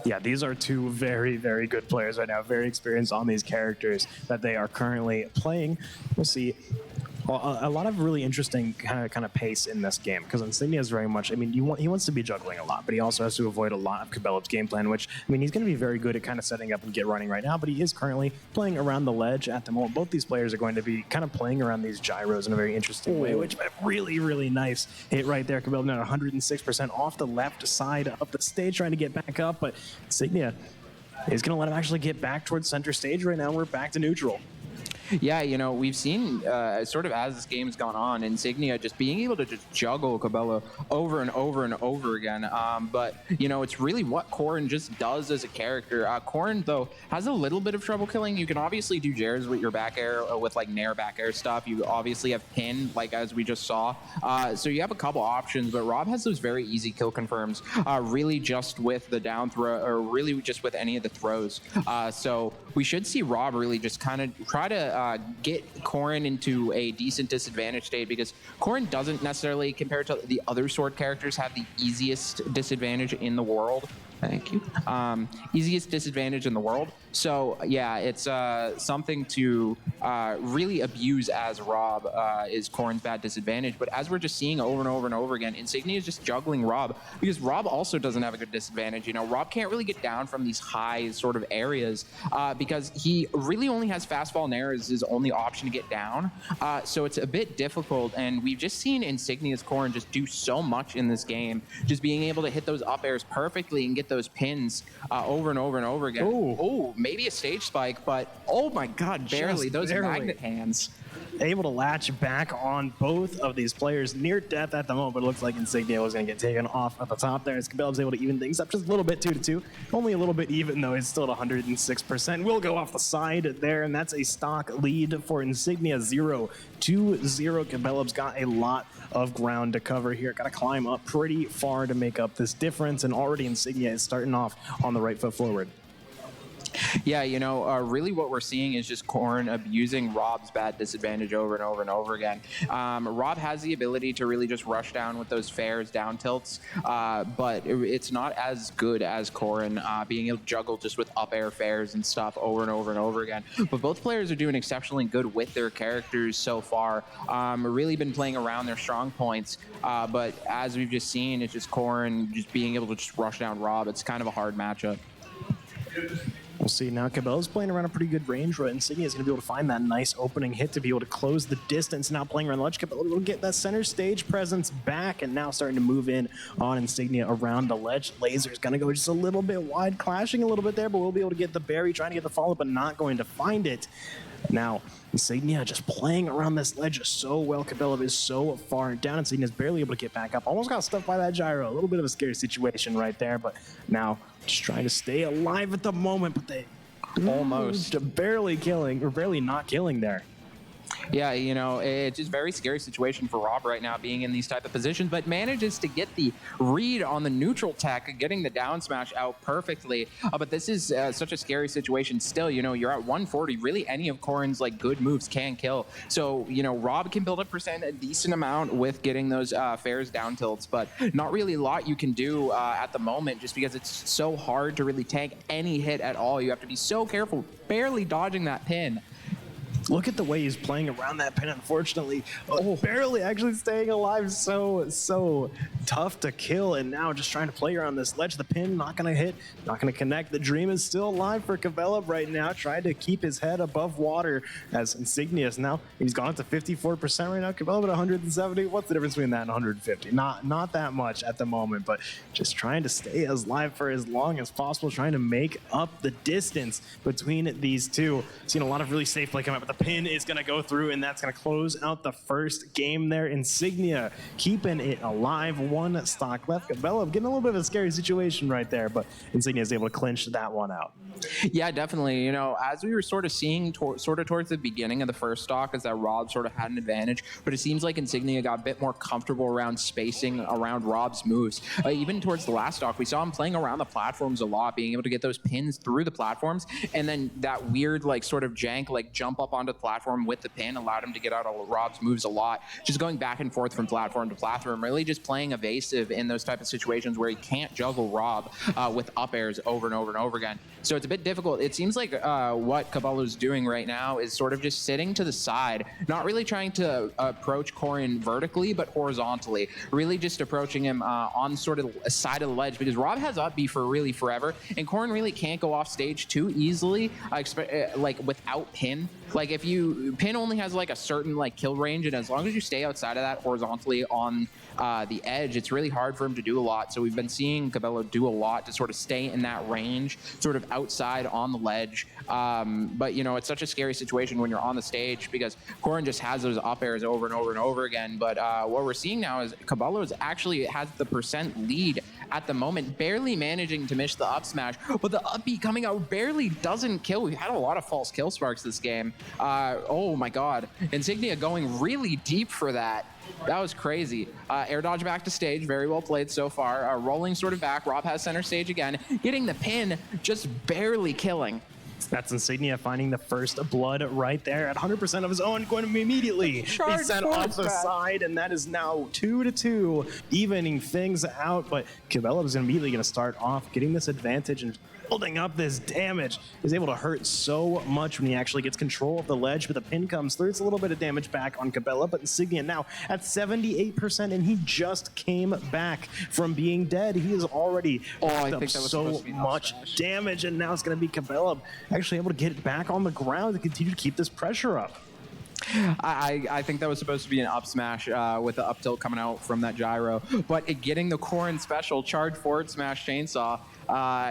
Yeah, these are two very, very good players right now, very experienced on these characters that they are currently playing. We'll see. A lot of really interesting kind of pace in this game because Insignia is very much, he wants to be juggling a lot, but he also has to avoid a lot of Cabela's game plan, which, he's going to be very good at kind of setting up and get running right now, but he is currently playing around the ledge at the moment. Both these players are going to be kind of playing around these gyros in a very interesting way, which really, really nice hit right there. Cabela now 106% off the left side of the stage trying to get back up, but Insignia is going to let him actually get back towards center stage right now. We're back to neutral. Yeah, we've seen sort of as this game's gone on, Insignia just being able to just juggle Cabela over and over and over again. But, it's really what Corrin just does as a character. Corrin, though, has a little bit of trouble killing. You can obviously do Jers with your back air, with like Nair back air stuff. You obviously have Pin, like as we just saw. So you have a couple options, but Rob has those very easy kill confirms, really just with the down throw, or really just with any of the throws. So we should see Rob really just kind of try to get Corrin into a decent disadvantage state because Corrin doesn't necessarily, compared to the other sword characters, have the easiest disadvantage in the world. Thank you. Easiest disadvantage in the world. So yeah, it's something to really abuse as Rob is Corrin's bad disadvantage. But as we're just seeing over and over and over again, Insignia is just juggling Rob because Rob also doesn't have a good disadvantage. Rob can't really get down from these high sort of areas because he really only has fast fall Nair as his only option to get down. So it's a bit difficult. And we've just seen Insignia's Corrin just do so much in this game, just being able to hit those up airs perfectly and get those pins over and over and over again. Oh, maybe a stage spike, but oh my God, barely. Those magnet hands. Able to latch back on both of these players near death at the moment, but it looks like Insignia was going to get taken off at the top there as Cabela's able to even things up just a little bit, 2-2. Only a little bit even, though it's still at 106%. Will go off the side there, and that's a stock lead for Insignia, 0-2-0. Cabela's got a lot of ground to cover here. Got to climb up pretty far to make up this difference, and already Insignia is starting off on the right foot forward. Yeah, really what we're seeing is just Corrin abusing Rob's bad disadvantage over and over and over again. Rob has the ability to really just rush down with those fairs down tilts, but it's not as good as Corrin being able to juggle just with up air fairs and stuff over and over and over again. But both players are doing exceptionally good with their characters so far. Really been playing around their strong points, but as we've just seen, it's just Corrin just being able to just rush down Rob. It's kind of a hard matchup. We'll see now. Cabela's playing around a pretty good range, right? Insignia is going to be able to find that nice opening hit to be able to close the distance. Now playing around the ledge, Cabela will get that center stage presence back, and now starting to move in on Insignia around the ledge. Laser's going to go just a little bit wide, clashing a little bit there, but we'll be able to get the berry, trying to get the follow-up, but not going to find it. Now, Insignia just playing around this ledge so well. Cabela is so far down. Insignia's barely able to get back up. Almost got stuffed by that gyro. A little bit of a scary situation right there, but now just trying to stay alive at the moment, but they almost barely killing, or barely not killing there. Yeah, it's just a very scary situation for Rob right now being in these type of positions, but manages to get the read on the neutral tech, getting the down smash out perfectly. But this is such a scary situation still. You're at 140. Really, any of Corrin's good moves can kill. So, Rob can build up percent a decent amount with getting those fairs down tilts, but not really a lot you can do at the moment just because it's so hard to really tank any hit at all. You have to be so careful, barely dodging that pin. Look at the way he's playing around that pin, unfortunately. Barely actually staying alive. So tough to kill. And now just trying to play around this ledge. The pin not going to hit, not going to connect. The dream is still alive for Cabela right now, trying to keep his head above water as Insignia's now. He's gone up to 54% right now. Cabela at 170. What's the difference between that and 150? Not that much at the moment, but just trying to stay as live for as long as possible, trying to make up the distance between these two. Seen a lot of really safe play come out, but the pin is going to go through, and that's going to close out the first game there. Insignia keeping it alive. One stock left. Cabela getting a little bit of a scary situation right there, but Insignia is able to clinch that one out. Yeah, definitely. You know, as we were sort of seeing towards the beginning of the first stock, is that Rob sort of had an advantage, but it seems like Insignia got a bit more comfortable around spacing around Rob's moves. Even towards the last stock, we saw him playing around the platforms a lot, being able to get those pins through the platforms, and then that weird like sort of jank like jump up onto the platform with the pin allowed him to get out of Rob's moves a lot. Just going back and forth from platform to platform, really just playing evasive in those type of situations where he can't juggle Rob with up airs over and over and over again. So it's a bit difficult. It seems like what Cabela's doing right now is sort of just sitting to the side, not really trying to approach Corin vertically, but horizontally, really just approaching him on sort of a side of the ledge, because Rob has up B for really forever, and Corin really can't go off stage too easily, like without pin. Like if pin only has like a certain like kill range, and as long as you stay outside of that horizontally on the edge, it's really hard for him to do a lot. So we've been seeing Cabela do a lot to sort of stay in that range, sort of outside on the ledge. But you know, it's such a scary situation when you're on the stage, because Corin just has those up airs over and over and over again. But what we're seeing now is Cabela actually has the percent lead at the moment, barely managing to miss the up smash, but the up B coming out barely doesn't kill. We've had a lot of false kill sparks this game. Oh my god, Insignia going really deep for that. That was crazy. Air dodge back to stage. Very well played so far. Rolling sort of back. Rob has center stage again. Getting the pin, just barely killing. That's Insignia finding the first blood right there at 100% of his own, going to immediately be sent off the side, and that is now 2-2, evening things out. But Cabela is immediately going to start off getting this advantage and building up this damage. Is able to hurt so much when he actually gets control of the ledge, but the pin comes through. It's a little bit of damage back on Cabela, but Insignia now at 78%, and he just came back from being dead. He is already up so much damage, and now it's going to be Cabela actually able to get it back on the ground to continue to keep this pressure up. I think that was supposed to be an up smash with the up tilt coming out from that gyro, but getting the Corin special charge forward smash chainsaw.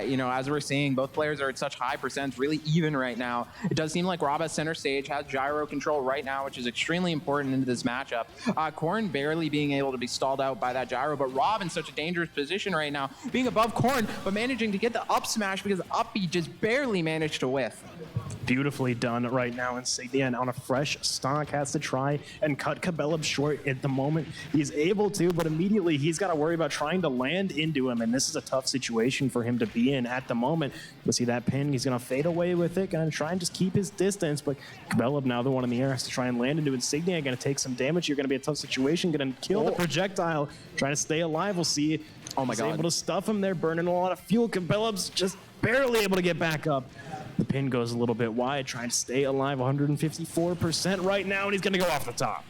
You know, as we're seeing, both players are at such high percents, really even right now. It does seem like Rob at center stage has gyro control right now, which is extremely important into this matchup. Corin barely being able to be stalled out by that gyro, but Rob in such a dangerous position right now, being above Corin, but managing to get the up smash because up B just barely managed to whiff. Beautifully done right now. Insignia, and on a fresh stock, has to try and cut Cabela short at the moment. He's able to, but immediately he's got to worry about trying to land into him, and this is a tough situation for him to be in at the moment. You'll see that pin. He's going to fade away with it, going to try and just keep his distance, but Cabela, now the one in the air, has to try and land into Insignia. Going to take some damage. You're going to be a tough situation. Going to kill the projectile, trying to stay alive. We'll see. Oh my god. Able to stuff him there, burning a lot of fuel. Cabela's just barely able to get back up. The pin goes a little bit wide, trying to stay alive, 154% right now, and he's going to go off the top.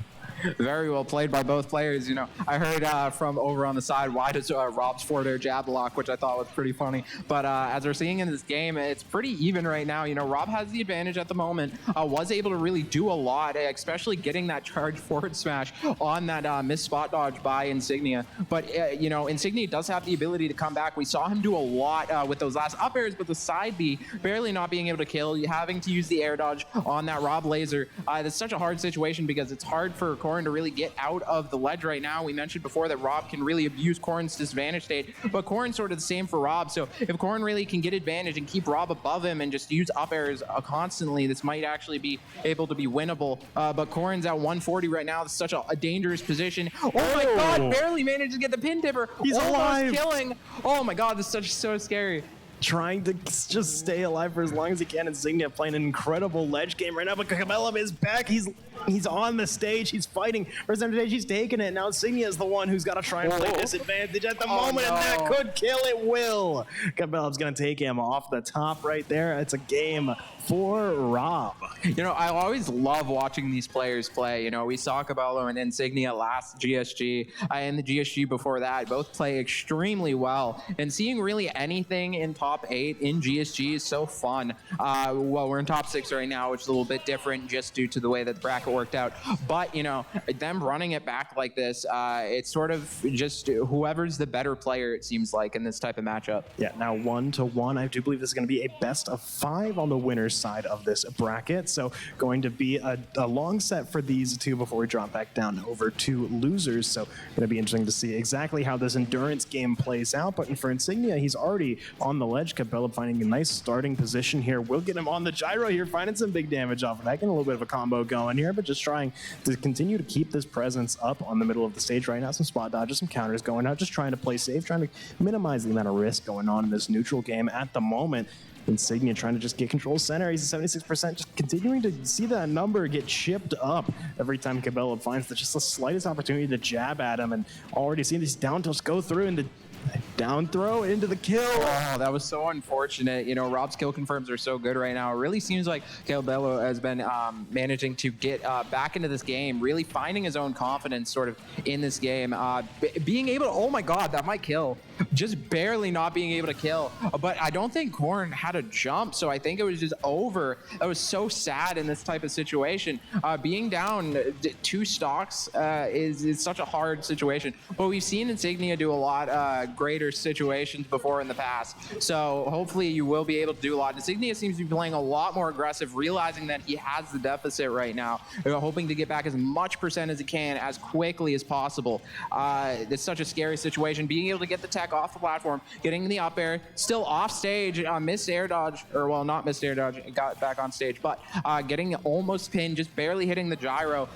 Very well played by both players. You know, I heard from over on the side, why does Rob's forward air jab block, which I thought was pretty funny. But as we're seeing in this game, it's pretty even right now. You know, Rob has the advantage at the moment, was able to really do a lot, especially getting that charge forward smash on that missed spot dodge by Insignia. But, you know, Insignia does have the ability to come back. We saw him do a lot with those last up airs, but the side B barely not being able to kill, having to use the air dodge on that Rob laser. That's such a hard situation because it's hard for Corin to really get out of the ledge right now. We mentioned before that Rob can really abuse Corin's disadvantage state, but Corin's sort of the same for Rob. So if Corin really can get advantage and keep Rob above him and just use up airs constantly, this might actually be able to be winnable. But Corin's at 140 right now. It's such a dangerous position. Oh my god, barely managed to get the pin tipper. He's alive. Killing. Oh my god, this is so scary. Trying to just stay alive for as long as he can. Insignia playing an incredible ledge game right now, but Cabela is back. He's He's on the stage. He's fighting for center stage. He's taking it. Now Insignia is the one who's got to try and play disadvantage at the moment, and that could kill. It will. Cabel's going to take him off the top right there. It's a game for Rob. You know, I always love watching these players play. You know, we saw Cabello and Insignia last GSG, and the GSG before that both play extremely well. And seeing really anything in top 8 in GSG is so fun. Well, we're in top 6 right now, which is a little bit different just due to the way that the bracket worked out. But, you know, them running it back like this, it's sort of just whoever's the better player, it seems like, in this type of matchup. Yeah, now 1-1. I do believe this is going to be a best of 5 on the winner's side of this bracket. So going to be a long set for these two before we drop back down over to losers. So going to be interesting to see exactly how this endurance game plays out. But for Insignia, he's already on the ledge. Cabela finding a nice starting position here. We'll get him on the gyro here, finding some big damage off of that. Getting a little bit of a combo going here, but just trying to continue to keep this presence up on the middle of the stage right now. Some spot dodges, some counters going out, just trying to play safe, trying to minimize the amount of risk going on in this neutral game at the moment. Insignia trying to just get control center. He's at 76%, just continuing to see that number get chipped up every time Cabela finds just the slightest opportunity to jab at him, and already seeing these down tilts go through and the down throw into the kill. Oh, that was so unfortunate. You know, Rob's kill confirms are so good right now. It really seems like Cabello has been managing to get back into this game, really finding his own confidence sort of in this game. Being able to, oh my God, that might kill. Just barely not being able to kill. But I don't think Korn had a jump, so I think it was just over. That was so sad in this type of situation. Being down 2 stocks is such a hard situation. But we've seen Insignia do a lot greater situations before in the past. So hopefully you will be able to do a lot. Insignia seems to be playing a lot more aggressive, realizing that he has the deficit right now. They're hoping to get back as much percent as he can as quickly as possible. It's such a scary situation. Being able to get the tech off the platform, getting the up air, still off stage, missed air dodge, or well, not missed air dodge, got back on stage, but getting almost pinned, just barely hitting the gyro.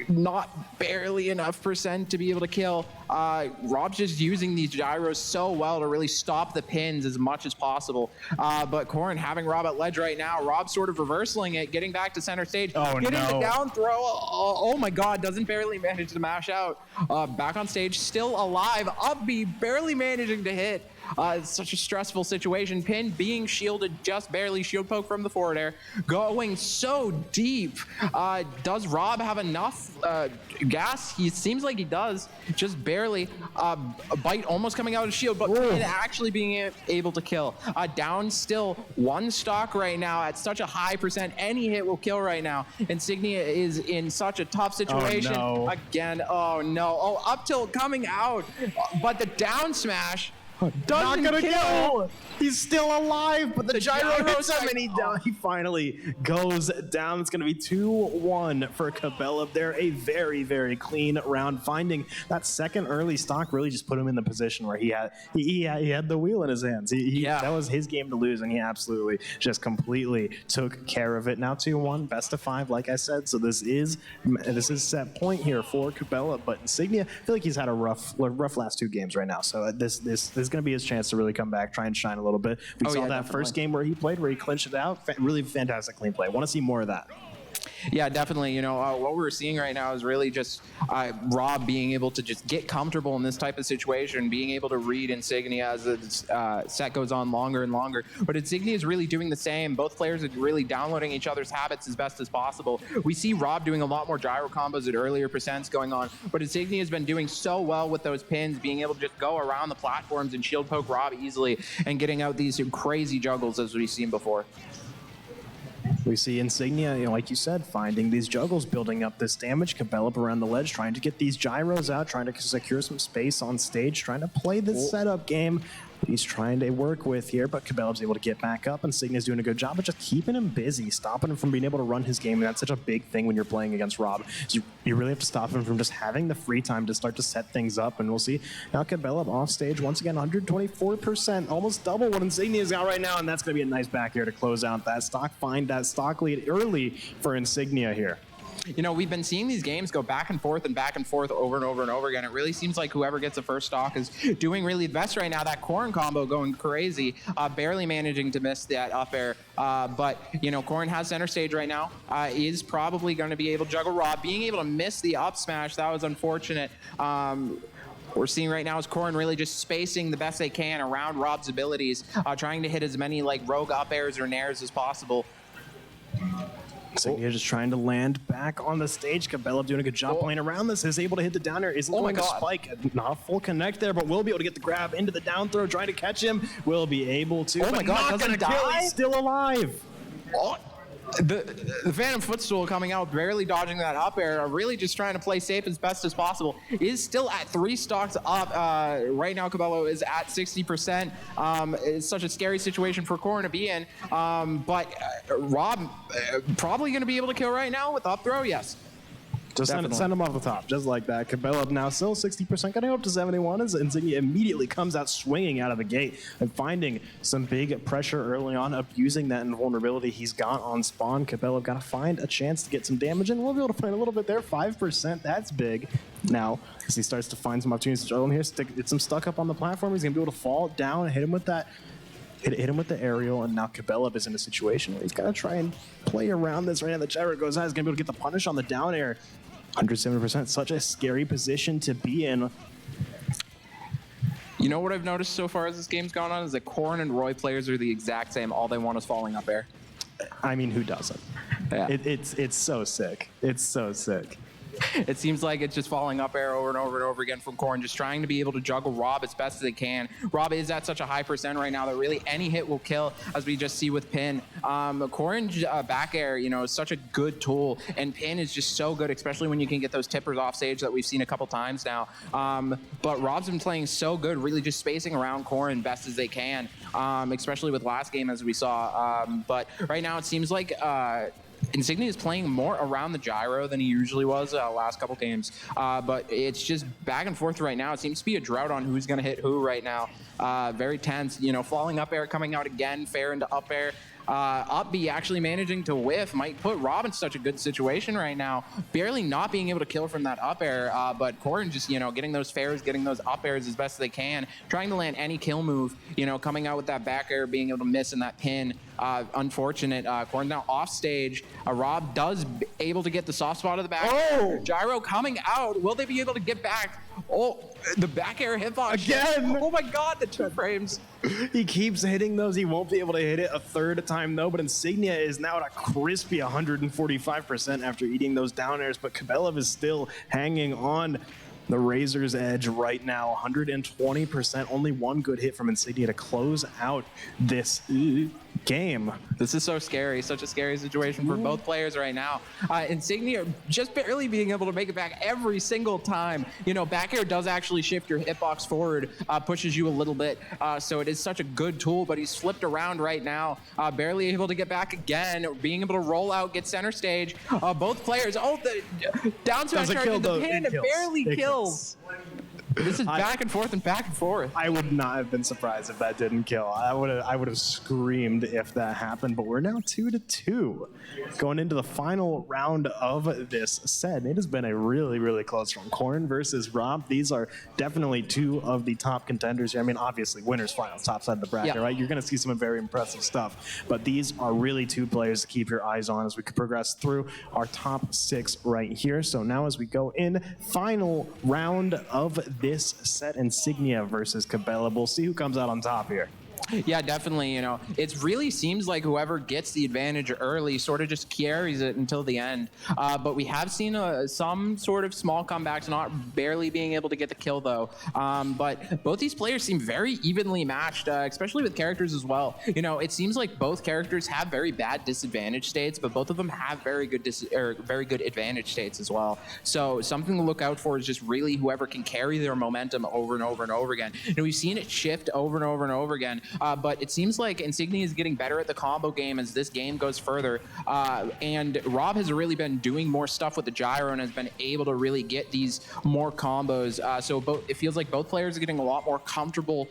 Not barely enough percent to be able to kill. Rob's just using these gyros so well to really stop the pins as much as possible. But Korn having Rob at ledge right now. Rob sort of reversing it, getting back to center stage, getting the down throw. Oh my God, doesn't barely manage to mash out. Back on stage, still alive. Up B, barely managing to hit. It's such a stressful situation. Pin being shielded, just barely shield poke from the forward air. Going so deep. Does Rob have enough gas? He seems like he does. Just barely. A bite almost coming out of shield, but Pin actually being able to kill. Down still 1 stock right now at such a high percent. Any hit will kill right now. Insignia is in such a tough situation. Oh, no. Again, oh no. Oh, up tilt coming out. But the down smash not gonna kill. He's still alive, but the gyro hits him, and he finally goes down. It's gonna be 2-1 for Cabela there. A very, very clean round. Finding that second early stock really just put him in the position where he had the wheel in his hands. That was his game to lose, and he absolutely just completely took care of it. Now 2-1, best of 5, like I said. So this is set point here for Cabela, but Insignia, I feel like he's had a rough last 2 games right now. So this is going to be his chance to really come back, try and shine a little bit. We saw that definitely. First game where he played, where he clinched it out. Really fantastic clean play. Want to see more of that. Yeah, definitely. You know, what we're seeing right now is really just Rob being able to just get comfortable in this type of situation, being able to read Insignia as the set goes on longer and longer. But Insignia is really doing the same. Both players are really downloading each other's habits as best as possible. We see Rob doing a lot more gyro combos at earlier percents going on, but Insignia has been doing so well with those pins, being able to just go around the platforms and shield poke Rob easily and getting out these crazy juggles as we've seen before. We see Insignia, like you said, finding these juggles, building up this damage. Cabela around the ledge, trying to get these gyros out, trying to secure some space on stage, trying to play this setup game he's trying to work with here, but Cabela's able to get back up. Insignia's doing a good job of just keeping him busy, stopping him from being able to run his game, and that's such a big thing when you're playing against Rob. So you really have to stop him from just having the free time to start to set things up, and we'll see now Cabela off stage once again, 124%, almost double what Insignia's got right now, and that's going to be a nice back here to close out that stock, find that stock lead early for Insignia here. You know, we've been seeing these games go back and forth over and over and over again. It really seems like whoever gets the first stock is doing really the best right now. That Corrin combo going crazy, barely managing to miss that up air. But, you know, Corrin has center stage right now. Is probably going to be able to juggle Rob. Being able to miss the up smash, that was unfortunate. We're seeing right now is Corrin really just spacing the best they can around Rob's abilities, trying to hit as many like rogue up airs or nairs as possible. Insignia just trying to land back on the stage. Cabela doing a good job playing around this. Is able to hit the down air. Isn't going to spike. Not a full connect there, but will be able to get the grab into the down throw. Trying to catch him. Will be able to. Oh my God, not doesn't gonna kill. die? He's still alive. Oh, the Phantom Footstool coming out, barely dodging that up air, really just trying to play safe as best as possible. Is still at 3 stocks up. Right now, Cabello is at 60%. It's such a scary situation for Corrin to be in. But Rob probably going to be able to kill right now with up throw, yes. Just send him off the top, just like that. Cabela now still 60%, getting up to 71 as Insignia immediately comes out swinging out of the gate and finding some big pressure early on, abusing that invulnerability he's got on spawn. Cabela got to find a chance to get some damage in. We'll be able to find a little bit there, 5%, that's big. Now, as he starts to find some opportunities to juggle in here, get some stuck up on the platform, he's going to be able to fall down and hit him with that. Hit him with the aerial, and now Cabela is in a situation where he's got to try and play around this right now. The gyro goes out, he's going to be able to get the punish on the down air. 170%, such a scary position to be in. You know what I've noticed so far as this game's gone on is that Corrin and Roy players are the exact same. All they want is falling up air. I mean, who doesn't? Yeah. It's so sick. It's so sick. It seems like it's just falling up air over and over and over again from Corrin, just trying to be able to juggle Rob as best as they can. Rob is at such a high percent right now that really any hit will kill, as we just see with Pin. Corrin's back air, you know, is such a good tool, and Pin is just so good, especially when you can get those tippers off stage that we've seen a couple times now. But Rob's been playing so good, really just spacing around Corrin best as they can, especially with last game as we saw. But right now it seems like Insignia is playing more around the gyro than he usually was last couple games, but it's just back and forth right now. It seems to be a drought on who's going to hit who right now. Very tense, you know, falling up air coming out again, fair into up air. Up B actually managing to whiff might put Rob in such a good situation right now, barely not being able to kill from that up air, but Corrin just, you know, getting those fairs, getting those up airs as best as they can, trying to land any kill move, you know, coming out with that back air, being able to miss in that pin. Unfortunate. Corrin now off stage. Rob does able to get the soft spot of the back. Oh! Gyro coming out. Will they be able to get back? Oh, the back air hitbox. Again! Oh my God, the 2 frames. He keeps hitting those. He won't be able to hit it a third time though, but Insignia is now at a crispy 145% after eating those down airs, but Cabela is still hanging on the razor's edge right now, 120%. Only one good hit from Insignia to close out this game. This is so scary, such a scary situation for both players right now. Insignia just barely being able to make it back every single time. You know, back air does actually shift your hitbox forward, pushes you a little bit, so it is such a good tool, but he's flipped around right now, barely able to get back again, being able to roll out, get center stage. Both players, the down smash charge in the pin, barely kills. This is back and forth and back and forth. I would not have been surprised if that didn't kill. I would have screamed if that happened, but we're now 2-2 going into the final round of this set. It has been a really, really close one. Corrin versus Rob. These are definitely two of the top contenders here. I mean, obviously, winners finals, top side of the bracket, right? You're going to see some very impressive stuff, but these are really two players to keep your eyes on as we progress through our top 6 right here. So now as we go in, final round of this set, Insignia versus Cabela. We'll see who comes out on top here. Yeah, definitely. You know, it really seems like whoever gets the advantage early sort of just carries it until the end. But we have seen some sort of small comebacks, not barely being able to get the kill though. But both these players seem very evenly matched, especially with characters as well. You know, it seems like both characters have very bad disadvantage states, but both of them have very good advantage states as well. So something to look out for is just really whoever can carry their momentum over and over and over again. And we've seen it shift over and over and over again. but it seems like Insignia is getting better at the combo game as this game goes further. And Rob has really been doing more stuff with the gyro and has been able to really get these more combos. So it feels like both players are getting a lot more comfortable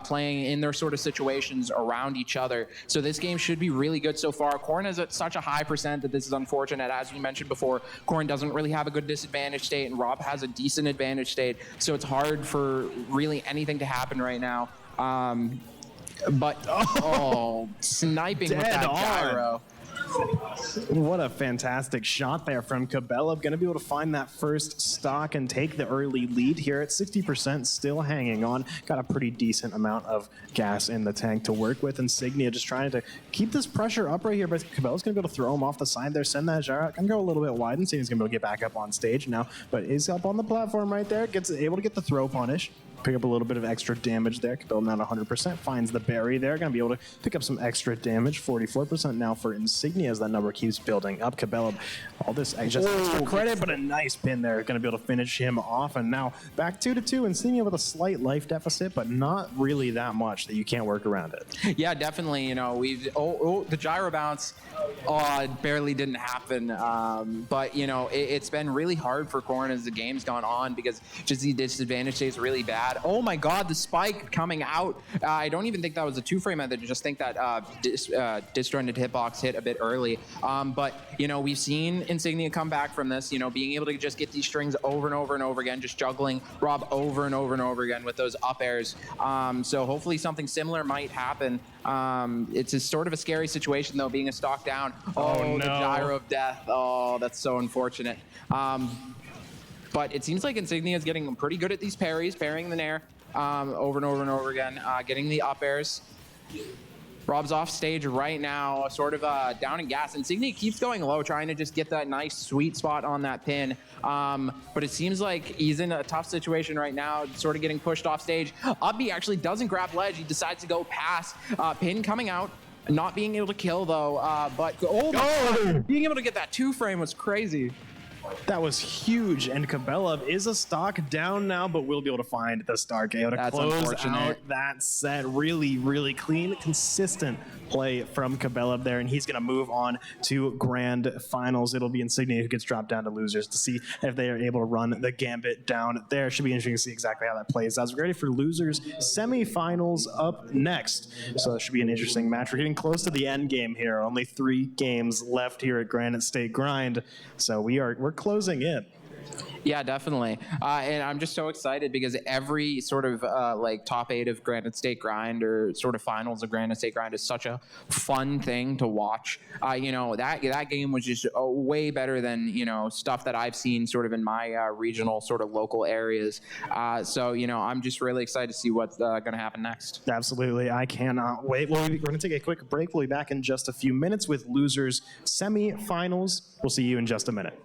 playing in their sort of situations around each other. So this game should be really good so far. Corrin is at such a high percent that this is unfortunate. As we mentioned before, Corrin doesn't really have a good disadvantage state, and Rob has a decent advantage state. So it's hard for really anything to happen right now. But sniping with Dead that on. gyro. What a fantastic shot there from Cabela. Going to be able to find that first stock and take the early lead here at 60%, still hanging on. Got a pretty decent amount of gas in the tank to work with. Insignia just trying to keep this pressure up right here, but Cabela's going to be able to throw him off the side there, send that gyro. Going to go a little bit wide, and Insignia's going to be able to get back up on stage now, but he's up on the platform right there, able to get the throw punish. Pick up a little bit of extra damage there. Cabela not 100%, finds the berry there. Going to be able to pick up some extra damage. 44% now for Insignia as that number keeps building up. Cabela, all this just extra credit, but a nice pin there. Going to be able to finish him off. And now back 2-2. Insignia with a slight life deficit, but not really that much that you can't work around it. Yeah, definitely. You know, the gyro bounce barely didn't happen. But, you know, it's been really hard for Corrin as the game's gone on because just the disadvantage stays really bad. Oh my God, the spike coming out. I don't even think that was a two-frame. I just think that disjointed hitbox hit a bit early. But, you know, we've seen Insignia come back from this, you know, being able to just get these strings over and over and over again, just juggling Rob over and over and over again with those up airs. So hopefully something similar might happen. It's a sort of a scary situation, though, being a stock down. Oh, no. The gyro of death. Oh, that's so unfortunate. But it seems like Insignia is getting pretty good at these parries, parrying the nair over and over and over again, getting the up airs. Rob's off stage right now, sort of down in gas. Insignia keeps going low, trying to just get that nice sweet spot on that pin. But it seems like he's in a tough situation right now, sort of getting pushed off stage. Ubby actually doesn't grab ledge. He decides to go pass. Pin coming out. Not being able to kill, though. But God, being able to get that two-frame was crazy. That was huge, and Cabela is a stock down now, but will be able to find the star KO to close out that set. Really, really clean, consistent play from Cabela there, and he's going to move on to grand finals. It'll be Insignia who gets dropped down to losers to see if they are able to run the gambit down there. Should be interesting to see exactly how that plays out. We're ready for losers semifinals up next, so it should be an interesting match. We're getting close to the end game here. Only 3 games left here at Granite State Grind, so we're closing in. Yeah, definitely. And I'm just so excited because every sort of like top 8 of Granite State Grind or sort of finals of Granite State Grind is such a fun thing to watch. You know, that game was just way better than, you know, stuff that I've seen sort of in my regional sort of local areas. So, you know, I'm just really excited to see what's going to happen next. Absolutely. I cannot wait. Well, we're going to take a quick break. We'll be back in just a few minutes with losers semifinals. We'll see you in just a minute.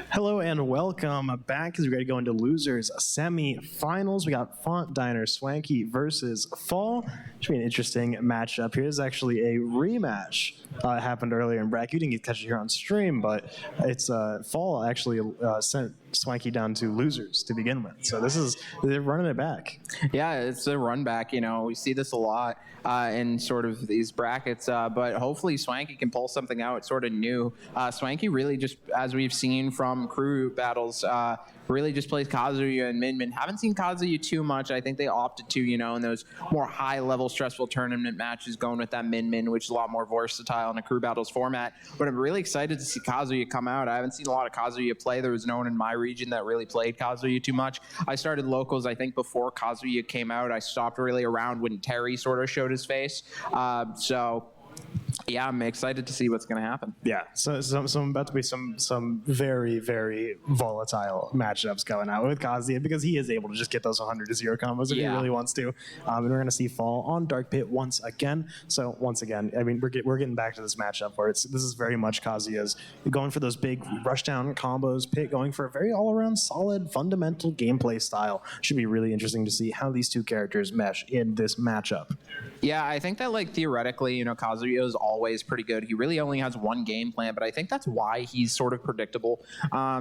Hello and welcome back as we ready to go into losers semi-finals. We got Font Diner Swanky versus Fall. Should be an interesting matchup here. This is actually a rematch. It happened earlier in bracket. You didn't get to catch it here on stream, but it's Fall actually sent Swanky down to losers to begin with. So they're running it back. Yeah, it's a run back. We see this a lot in sort of these brackets, but hopefully Swanky can pull something out sort of new. Swanky really just, as we've seen from crew battles, really just plays Kazuya and Min Min. Haven't seen Kazuya too much. I think they opted to, in those more high-level, stressful tournament matches, going with that Min Min, which is a lot more versatile in a crew battles format. But I'm really excited to see Kazuya come out. I haven't seen a lot of Kazuya play. There was no one in my region that really played Kazuya too much. I started locals, I think, before Kazuya came out. I stopped really around when Terry sort of showed his face. Yeah, I'm excited to see what's going to happen. Yeah, so about to be some very, very volatile matchups going out with Kazuya because he is able to just get those 100 to 0 combos if he really wants to. And we're going to see Fall on Dark Pit once again. So once again, I mean, we're getting back to this matchup where this is very much Kazuya's going for those big rushdown combos. Pit going for a very all-around solid fundamental gameplay style. Should be really interesting to see how these two characters mesh in this matchup. Yeah, I think that theoretically, Kazuya is always pretty good. He really only has one game plan, but I think that's why he's sort of predictable.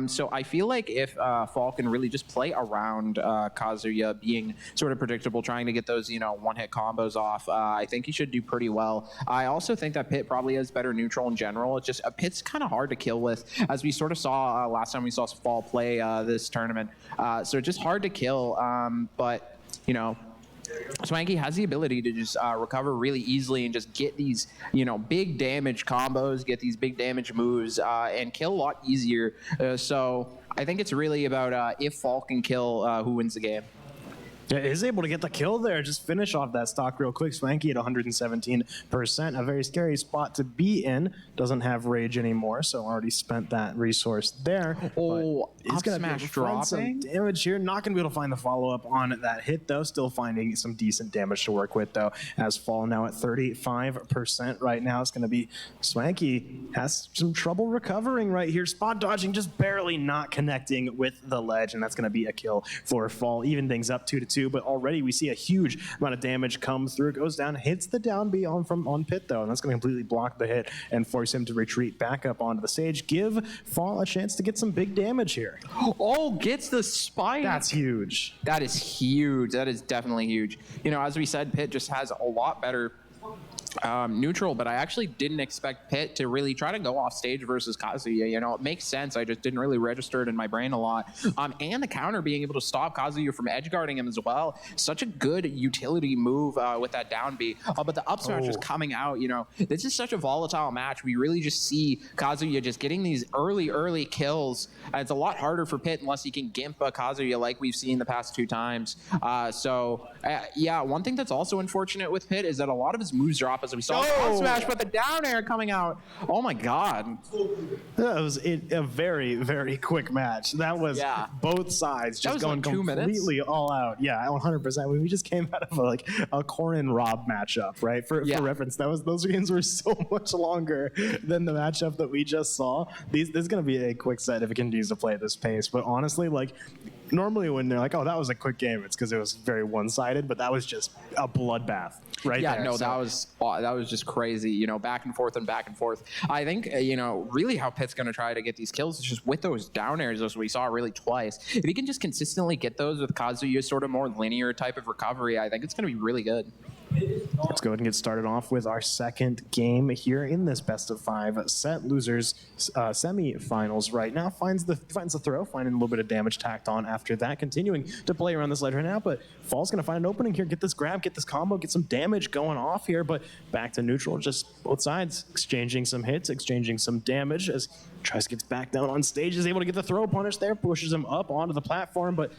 So I feel like if Fall can really just play around Kazuya being sort of predictable, trying to get those, one-hit combos off, I think he should do pretty well. I also think that Pit probably has better neutral in general. It's just Pit's kind of hard to kill with, as we sort of saw last time we saw Fall play this tournament. So just hard to kill, but, Swanky has the ability to just recover really easily and just get these, big damage combos, get these big damage moves, and kill a lot easier. So I think it's really about if Fall can kill, who wins the game. Yeah, is able to get the kill there. Just finish off that stock real quick. Swanky at 117%. A very scary spot to be in. Doesn't have rage anymore, so already spent that resource there. Oh, he's going to be able to find some damage here. Not going to be able to find the follow-up on that hit, though. Still finding some decent damage to work with, though. As Fall now at 35% right now. It's going to be Swanky has some trouble recovering right here. Spot dodging, just barely not connecting with the ledge, and that's going to be a kill for Fall. Even things up 2-2. But already we see a huge amount of damage come through. Goes down, hits the down B on Pit, though, and that's going to completely block the hit and force him to retreat back up onto the stage. Give Fall a chance to get some big damage here. Oh, gets the spike. That's huge. That is huge. That is definitely huge. As we said, Pit just has a lot better neutral, but I actually didn't expect Pit to really try to go off stage versus Kazuya. It makes sense. I just didn't really register it in my brain a lot. And the counter being able to stop Kazuya from edge guarding him as well. Such a good utility move with that down B. But the up smash is coming out. This is such a volatile match. We really just see Kazuya just getting these early kills. It's a lot harder for Pit unless he can gimp Kazuya like we've seen the past 2 times. Yeah, one thing that's also unfortunate with Pit is that a lot of his moves drop, as we saw up smash, but the down air coming out. Oh my god. That was a very, very quick match. That was both sides just going completely all out. Yeah, 100%. We just came out of a Corrin Rob matchup, right? For reference, those games were so much longer than the matchup that we just saw. This is going to be a quick set if it continues to play at this pace. But honestly, normally when they're like, oh, that was a quick game, it's because it was very one-sided, but that was just a bloodbath right there. Yeah, no, that was just crazy, back and forth and back and forth. I think, really how Pit's going to try to get these kills is just with those down airs, as we saw really twice. If he can just consistently get those with Kazuya's sort of more linear type of recovery, I think it's going to be really good. Let's go ahead and get started off with our second game here in this best-of-5 set. Losers semi-finals right now finds the throw, finding a little bit of damage tacked on after that, continuing to play around this ledge right now, but Fall's going to find an opening here, get this grab, get this combo, get some damage going off here, but back to neutral, just both sides exchanging some hits, exchanging some damage as Trice gets back down on stage, is able to get the throw punish there, pushes him up onto the platform, but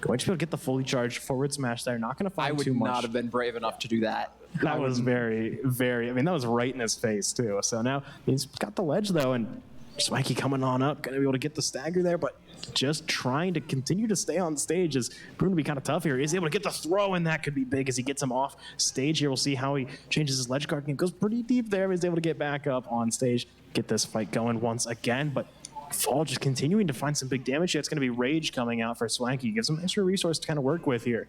going to be able to get the fully charged forward smash there. Not going to find too much. I would not have been brave enough to do that. That was very, very, that was right in his face, too. So now he's got the ledge, though, and Swanky coming on up, going to be able to get the stagger there, but just trying to continue to stay on stage is proven to be kind of tough here. He's able to get the throw, and that could be big as he gets him off stage here. We'll see how he changes his ledge guard. He goes pretty deep there. He's able to get back up on stage, get this fight going once again, but Fall just continuing to find some big damage here. It's going to be Rage coming out for Swanky. Gives him an extra resource to kind of work with here.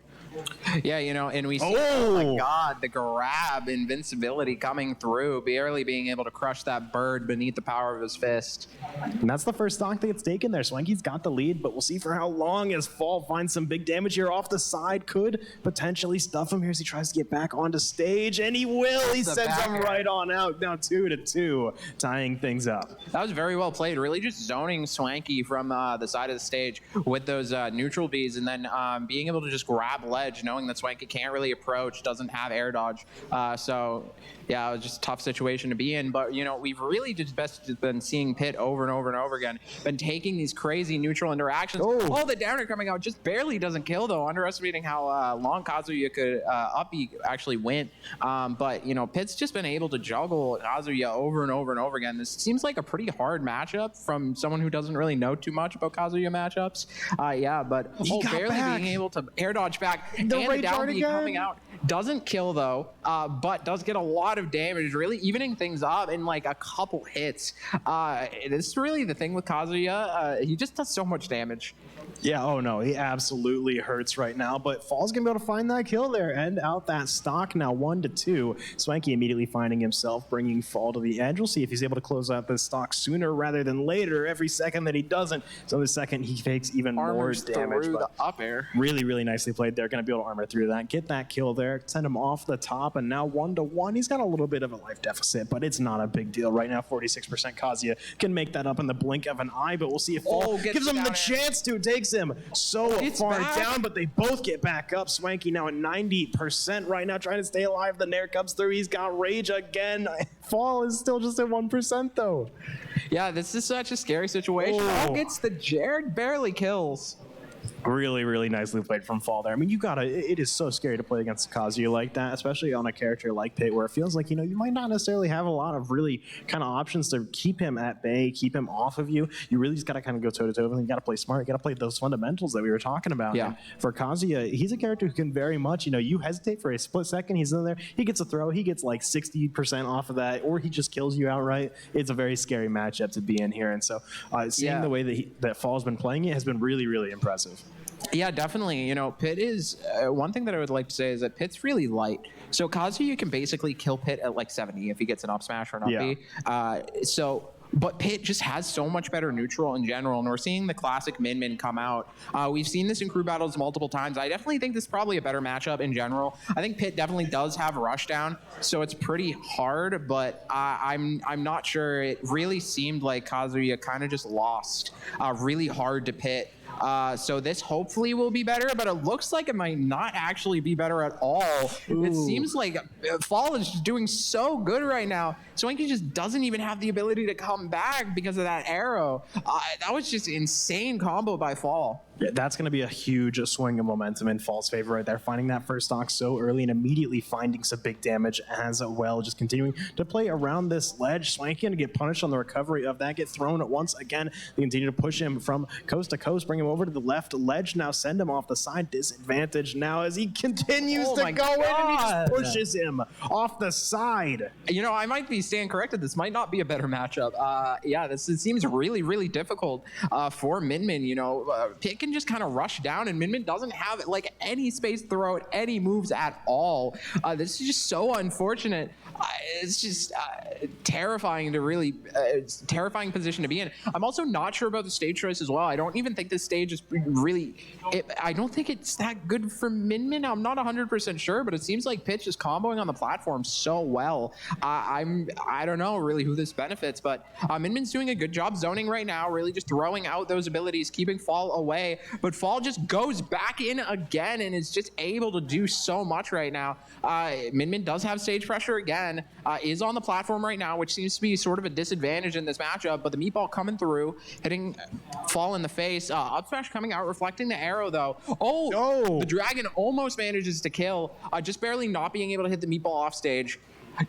Yeah, and we see, oh my God, the grab, invincibility coming through, barely being able to crush that bird beneath the power of his fist. And that's the first stock that gets taken there. Swanky's got the lead, but we'll see for how long as Fall finds some big damage here off the side. Could potentially stuff him here as he tries to get back onto stage, and he will. He sends him right on out, now 2-2, tying things up. That was very well played, really just zoning Swanky from the side of the stage with those neutral bees, and then being able to just grab ledge, knowing that Swanky can't really approach, doesn't have air dodge. So yeah, it was just a tough situation to be in. But we've really just been seeing Pit over and over and over again, been taking these crazy neutral interactions. Oh, the downer coming out just barely doesn't kill though, underestimating how long Kazuya could up B actually went. But Pit's just been able to juggle Kazuya over and over and over again. This seems like a pretty hard matchup from someone who doesn't really know too much about Kazuya matchups. Yeah, but barely being able to air dodge back, and the down B coming out. Doesn't kill though, but does get a lot of damage, really evening things up in like a couple hits. This is really the thing with Kazuya. He just does so much damage. Yeah, oh no, he absolutely hurts right now, but Fall's gonna be able to find that kill there, end out that stock now 1-2. Swanky immediately finding himself, bringing Fall to the edge. We'll see if he's able to close out this stock sooner rather than later. Every second that he doesn't, so the second he takes even more damage. Through the up air. Really, really nicely played there. Gonna be able to armor through that, get that kill there, send him off the top, and now 1-1. He's got a little bit of a life deficit, but it's not a big deal right now. 46% Kazuya can make that up in the blink of an eye, but we'll see if Fall gives him the chance to. Takes him so far down, but they both get back up. Swanky now at 90% right now, trying to stay alive. The Nair comes through. He's got Rage again. Fall is still just at 1% though. Yeah, this is such a scary situation. Oh, gets the Jared, barely kills. Really, really nicely played from Fall there. I mean, it is so scary to play against Kazuya like that, especially on a character like Pit, where it feels like, you might not necessarily have a lot of really kind of options to keep him at bay, keep him off of you. You really just got to kind of go toe-to-toe with him. You got to play smart. You got to play those fundamentals that we were talking about. Yeah. And for Kazuya, he's a character who can very much, you hesitate for a split second, he's in there, he gets a throw, he gets like 60% off of that, or he just kills you outright. It's a very scary matchup to be in here. And so seeing the way that Fall's been playing it has been really, really impressive. Yeah, definitely. Pit is one thing that I would like to say is that Pit's really light. So Kazuya can basically kill Pit at like 70 if he gets an up smash or an up B. But Pit just has so much better neutral in general, and we're seeing the classic Min come out. We've seen this in crew battles multiple times. I definitely think this is probably a better matchup in general. I think Pit definitely does have rushdown, so it's pretty hard, but I'm not sure. It really seemed like Kazuya kind of just lost really hard to Pit. So this hopefully will be better, but it looks like it might not actually be better at all. Ooh. It seems like Fall is just doing so good right now. Swanky just doesn't even have the ability to come back because of that arrow. That was just insane combo by Fall. Yeah, that's going to be a huge swing of momentum in Fall's favor right there. Finding that first stock so early and immediately finding some big damage as well. Just continuing to play around this ledge. Swanky going to get punished on the recovery of that. Get thrown once again. They continue to push him from coast to coast. Bring him over to the left ledge. Now send him off the side. Disadvantage now as he continues to go in and he just pushes him off the side. I might be staying corrected. This might not be a better matchup. Yeah, it seems really, really difficult for Min. Pit can just kind of rush down, and Min doesn't have like any space to throw out any moves at all. This is just so unfortunate. It's just terrifying to really terrifying position to be in. I'm also not sure about the stage choice as well. I don't even think this stage is really. I don't think it's that good for Min. I'm not 100% sure, but it seems like Pitch is comboing on the platform so well. I don't know really who this benefits, but Min's doing a good job zoning right now, really just throwing out those abilities, keeping Fall away. But Fall just goes back in again and is just able to do so much right now. Min does have stage pressure again, is on the platform right now, which seems to be sort of a disadvantage in this matchup, but the meatball coming through, hitting Fall in the face. Up smash coming out, reflecting the arrow though. Oh, no. The dragon almost manages to kill, just barely not being able to hit the meatball off stage.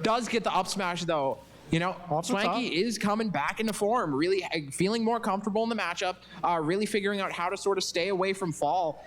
Does get the up smash though. you know, Off the Swanky top. is coming back into form, really feeling more comfortable in the matchup, really figuring out how to sort of stay away from Fall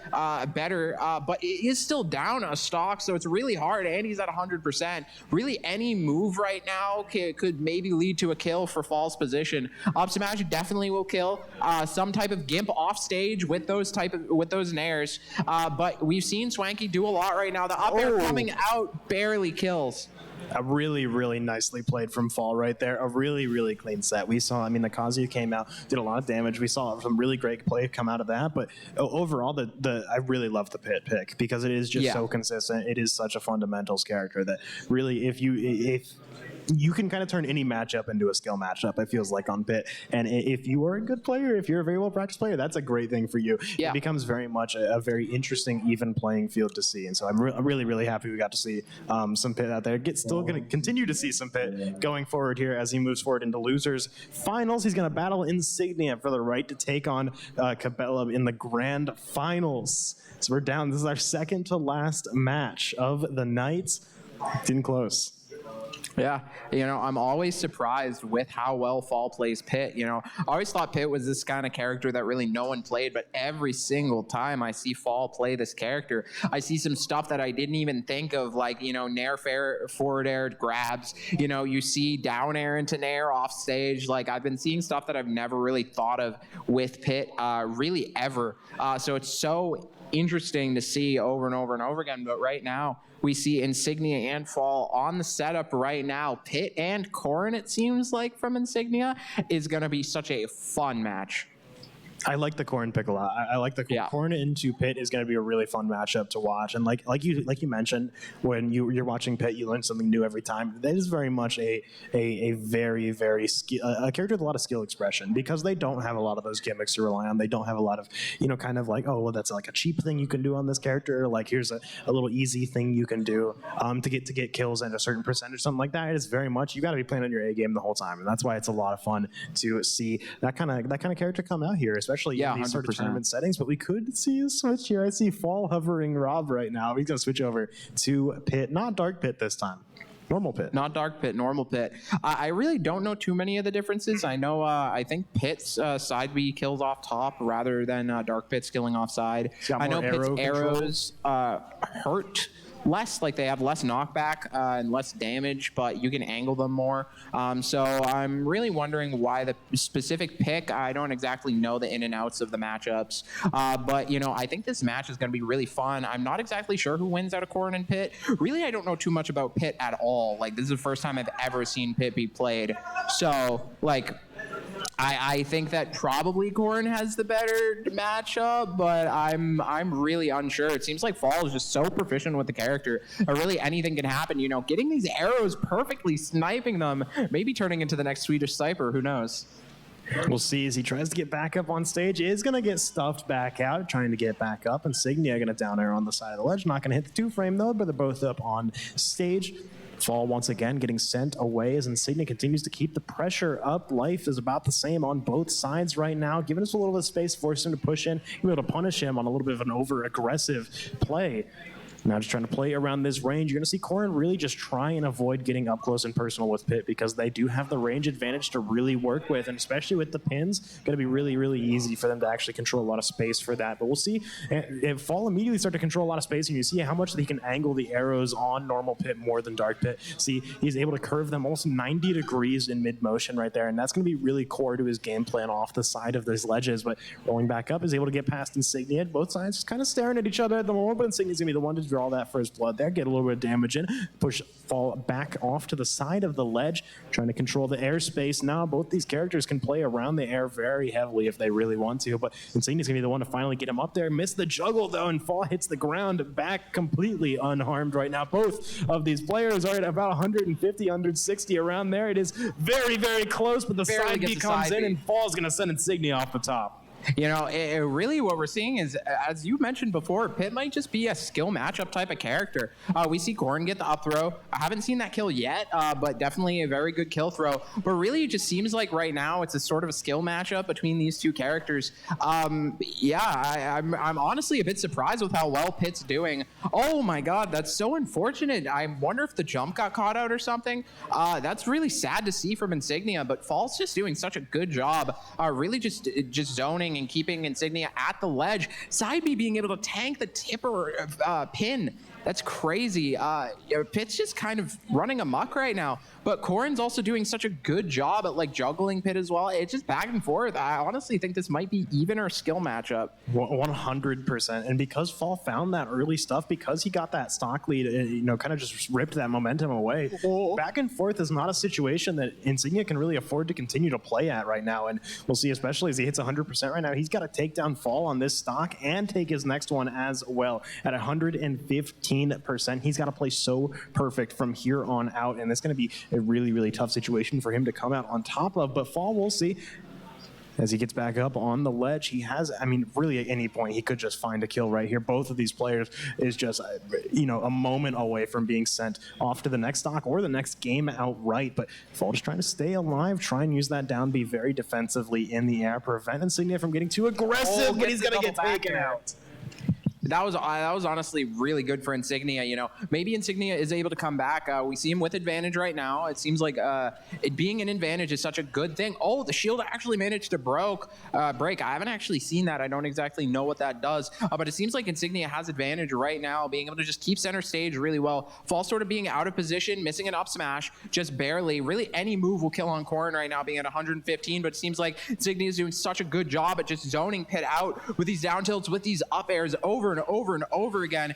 better, but it is still down a stock, so it's really hard, and he's at 100%. Really, any move right now could maybe lead to a kill for Fall's position. Up Smash definitely will kill. Some type of gimp off stage with those nairs, but we've seen Swanky do a lot right now. The up air coming out barely kills. A really, really nicely played from Fall right there. A really, really clean set. We saw, I mean, the Kazuya came out, did a lot of damage. We saw some really great play come out of that. But overall, I really love the Pit pick because it is just so consistent. It is such a fundamentals character that really, if you can kind of turn any matchup into a skill matchup, it feels like, on Pit. And if you are a good player, if you're a very well practiced player, that's a great thing for you. It becomes very much a very interesting, even playing field to see. And so I'm really, really happy we got to see some Pit out there. Still going to continue to see some Pit going forward here as he moves forward into losers finals. He's going to battle Insignia for the right to take on Cabela in the grand finals. So we're down. This is our second to last match of the night. Getting close. Yeah, you know, I'm always surprised with how well Fall plays Pit. You know, I always thought Pit was this kind of character that really no one played, but every single time I see Fall play this character, I see some stuff that I didn't even think of, like, you know, nair forward air grabs. You know, you see down air into nair off stage. Like, I've been seeing stuff that I've never really thought of with Pit, really ever. So it's so interesting to see over and over and over again. But right now, we see Insignia and Fall on the setup right now. Pit and Corrin, it seems like, from Insignia, is going to be such a fun match. I like the Corrin pick a lot. I like the Corrin into Pit is going to be a really fun matchup to watch. And like you mentioned, when you're watching Pit, you learn something new every time. That is very much a very, very a character with a lot of skill expression, because they don't have a lot of those gimmicks to rely on. They don't have a lot of, you know, kind of like, oh, well, that's like a cheap thing you can do on this character. Like, here's a little easy thing you can do to get kills at a certain percentage, something like that. It is very much, you got to be playing on your A game the whole time, and that's why it's a lot of fun to see that kind of character come out here, especially in these sort of tournament settings. But we could see a switch here. I see Fall hovering Rob right now. He's going to switch over to Pit, not Dark Pit this time. Normal Pit. Not Dark Pit, normal Pit. I really don't know too many of the differences. I know, I think Pit's side B kills off top rather than Dark Pit skilling off side. I know Pit's arrows hurt less, like they have less knockback and less damage, but you can angle them more. So I'm really wondering why the specific pick. I don't exactly know the in and outs of the matchups, but you know, I think this match is going to be really fun. I'm not exactly sure who wins out of Corrin and Pit. Really, I don't know too much about Pit at all. Like, this is the first time I've ever seen Pit be played. So, like, I think that probably Corrin has the better matchup, but I'm really unsure. It seems like Fall is just so proficient with the character. Really, anything can happen. You know, getting these arrows perfectly, sniping them, maybe turning into the next Swedish Sniper. Who knows? We'll see as he tries to get back up on stage. Is going to get stuffed back out, trying to get back up. Insignia going to down air on the side of the ledge. Not going to hit the two frame, though, but they're both up on stage. Fall once again getting sent away as Insignia continues to keep the pressure up. Life is about the same on both sides right now, giving us a little bit of space, forcing him to push in, be able to punish him on a little bit of an over-aggressive play. Now just trying to play around this range. You're going to see Corrin really just try and avoid getting up close and personal with Pit, because they do have the range advantage to really work with, and especially with the pins, going to be really, really easy for them to actually control a lot of space for that. But we'll see if Fall immediately start to control a lot of space, and you see how much he can angle the arrows on normal Pit more than Dark Pit. See, he's able to curve them almost 90 degrees in mid-motion right there, and that's going to be really core to his game plan off the side of those ledges. But rolling back up is able to get past Insignia. Both sides just kind of staring at each other at the moment, but Insignia's going to be the one to draw that first blood there, get a little bit of damage in, push Fall back off to the side of the ledge, trying to control the airspace. Now both these characters can play around the air very heavily if they really want to, but Insignia's going to be the one to finally get him up there. Miss the juggle, though, and Fall hits the ground back completely unharmed right now. Both of these players are at about 150, 160 around there. It is very, very close, but the side B comes in, and Fall's going to send Insignia off the top. You know, really what we're seeing is, as you mentioned before, Pit might just be a skill matchup type of character. We see Corrin get the up throw. I haven't seen that kill yet, but definitely a very good kill throw. But really, it just seems like right now it's a sort of a skill matchup between these two characters. I'm honestly a bit surprised with how well Pit's doing. Oh my God, that's so unfortunate. I wonder if the jump got caught out or something. That's really sad to see from Insignia, but Fall's just doing such a good job, really just zoning and keeping Insignia at the ledge. Side B being able to tank the tipper pin. That's crazy. Pitt's just kind of running amok right now, but Corrin's also doing such a good job at like juggling Pitt as well. It's just back and forth. I honestly think this might be even or skill matchup. 100%. And because Fall found that early stuff, because he got that stock lead, kind of just ripped that momentum away. Back and forth is not a situation that Insignia can really afford to continue to play at right now. And we'll see, especially as he hits 100% right now, he's got to take down Fall on this stock and take his next one as well at 115%. He's got to play so perfect from here on out, and it's going to be a really, really tough situation for him to come out on top of. But Fall, we'll see. As he gets back up on the ledge, he has, really at any point, he could just find a kill right here. Both of these players is just, a moment away from being sent off to the next stock or the next game outright. But Fall just trying to stay alive, try and use that down B very defensively in the air, prevent Insignia from getting too aggressive, but he's going to get taken out. That was honestly really good for Insignia. Maybe Insignia is able to come back. We see him with advantage right now. It seems like it being an advantage is such a good thing. Oh, the shield actually managed to break. I haven't actually seen that. I don't exactly know what that does. But it seems like Insignia has advantage right now, being able to just keep center stage really well. Fall sort of being out of position, missing an up smash, just barely. Really, any move will kill on Corrin right now, being at 115. But it seems like Insignia is doing such a good job at just zoning Pitt out with these down tilts, with these up airs over and over and over again.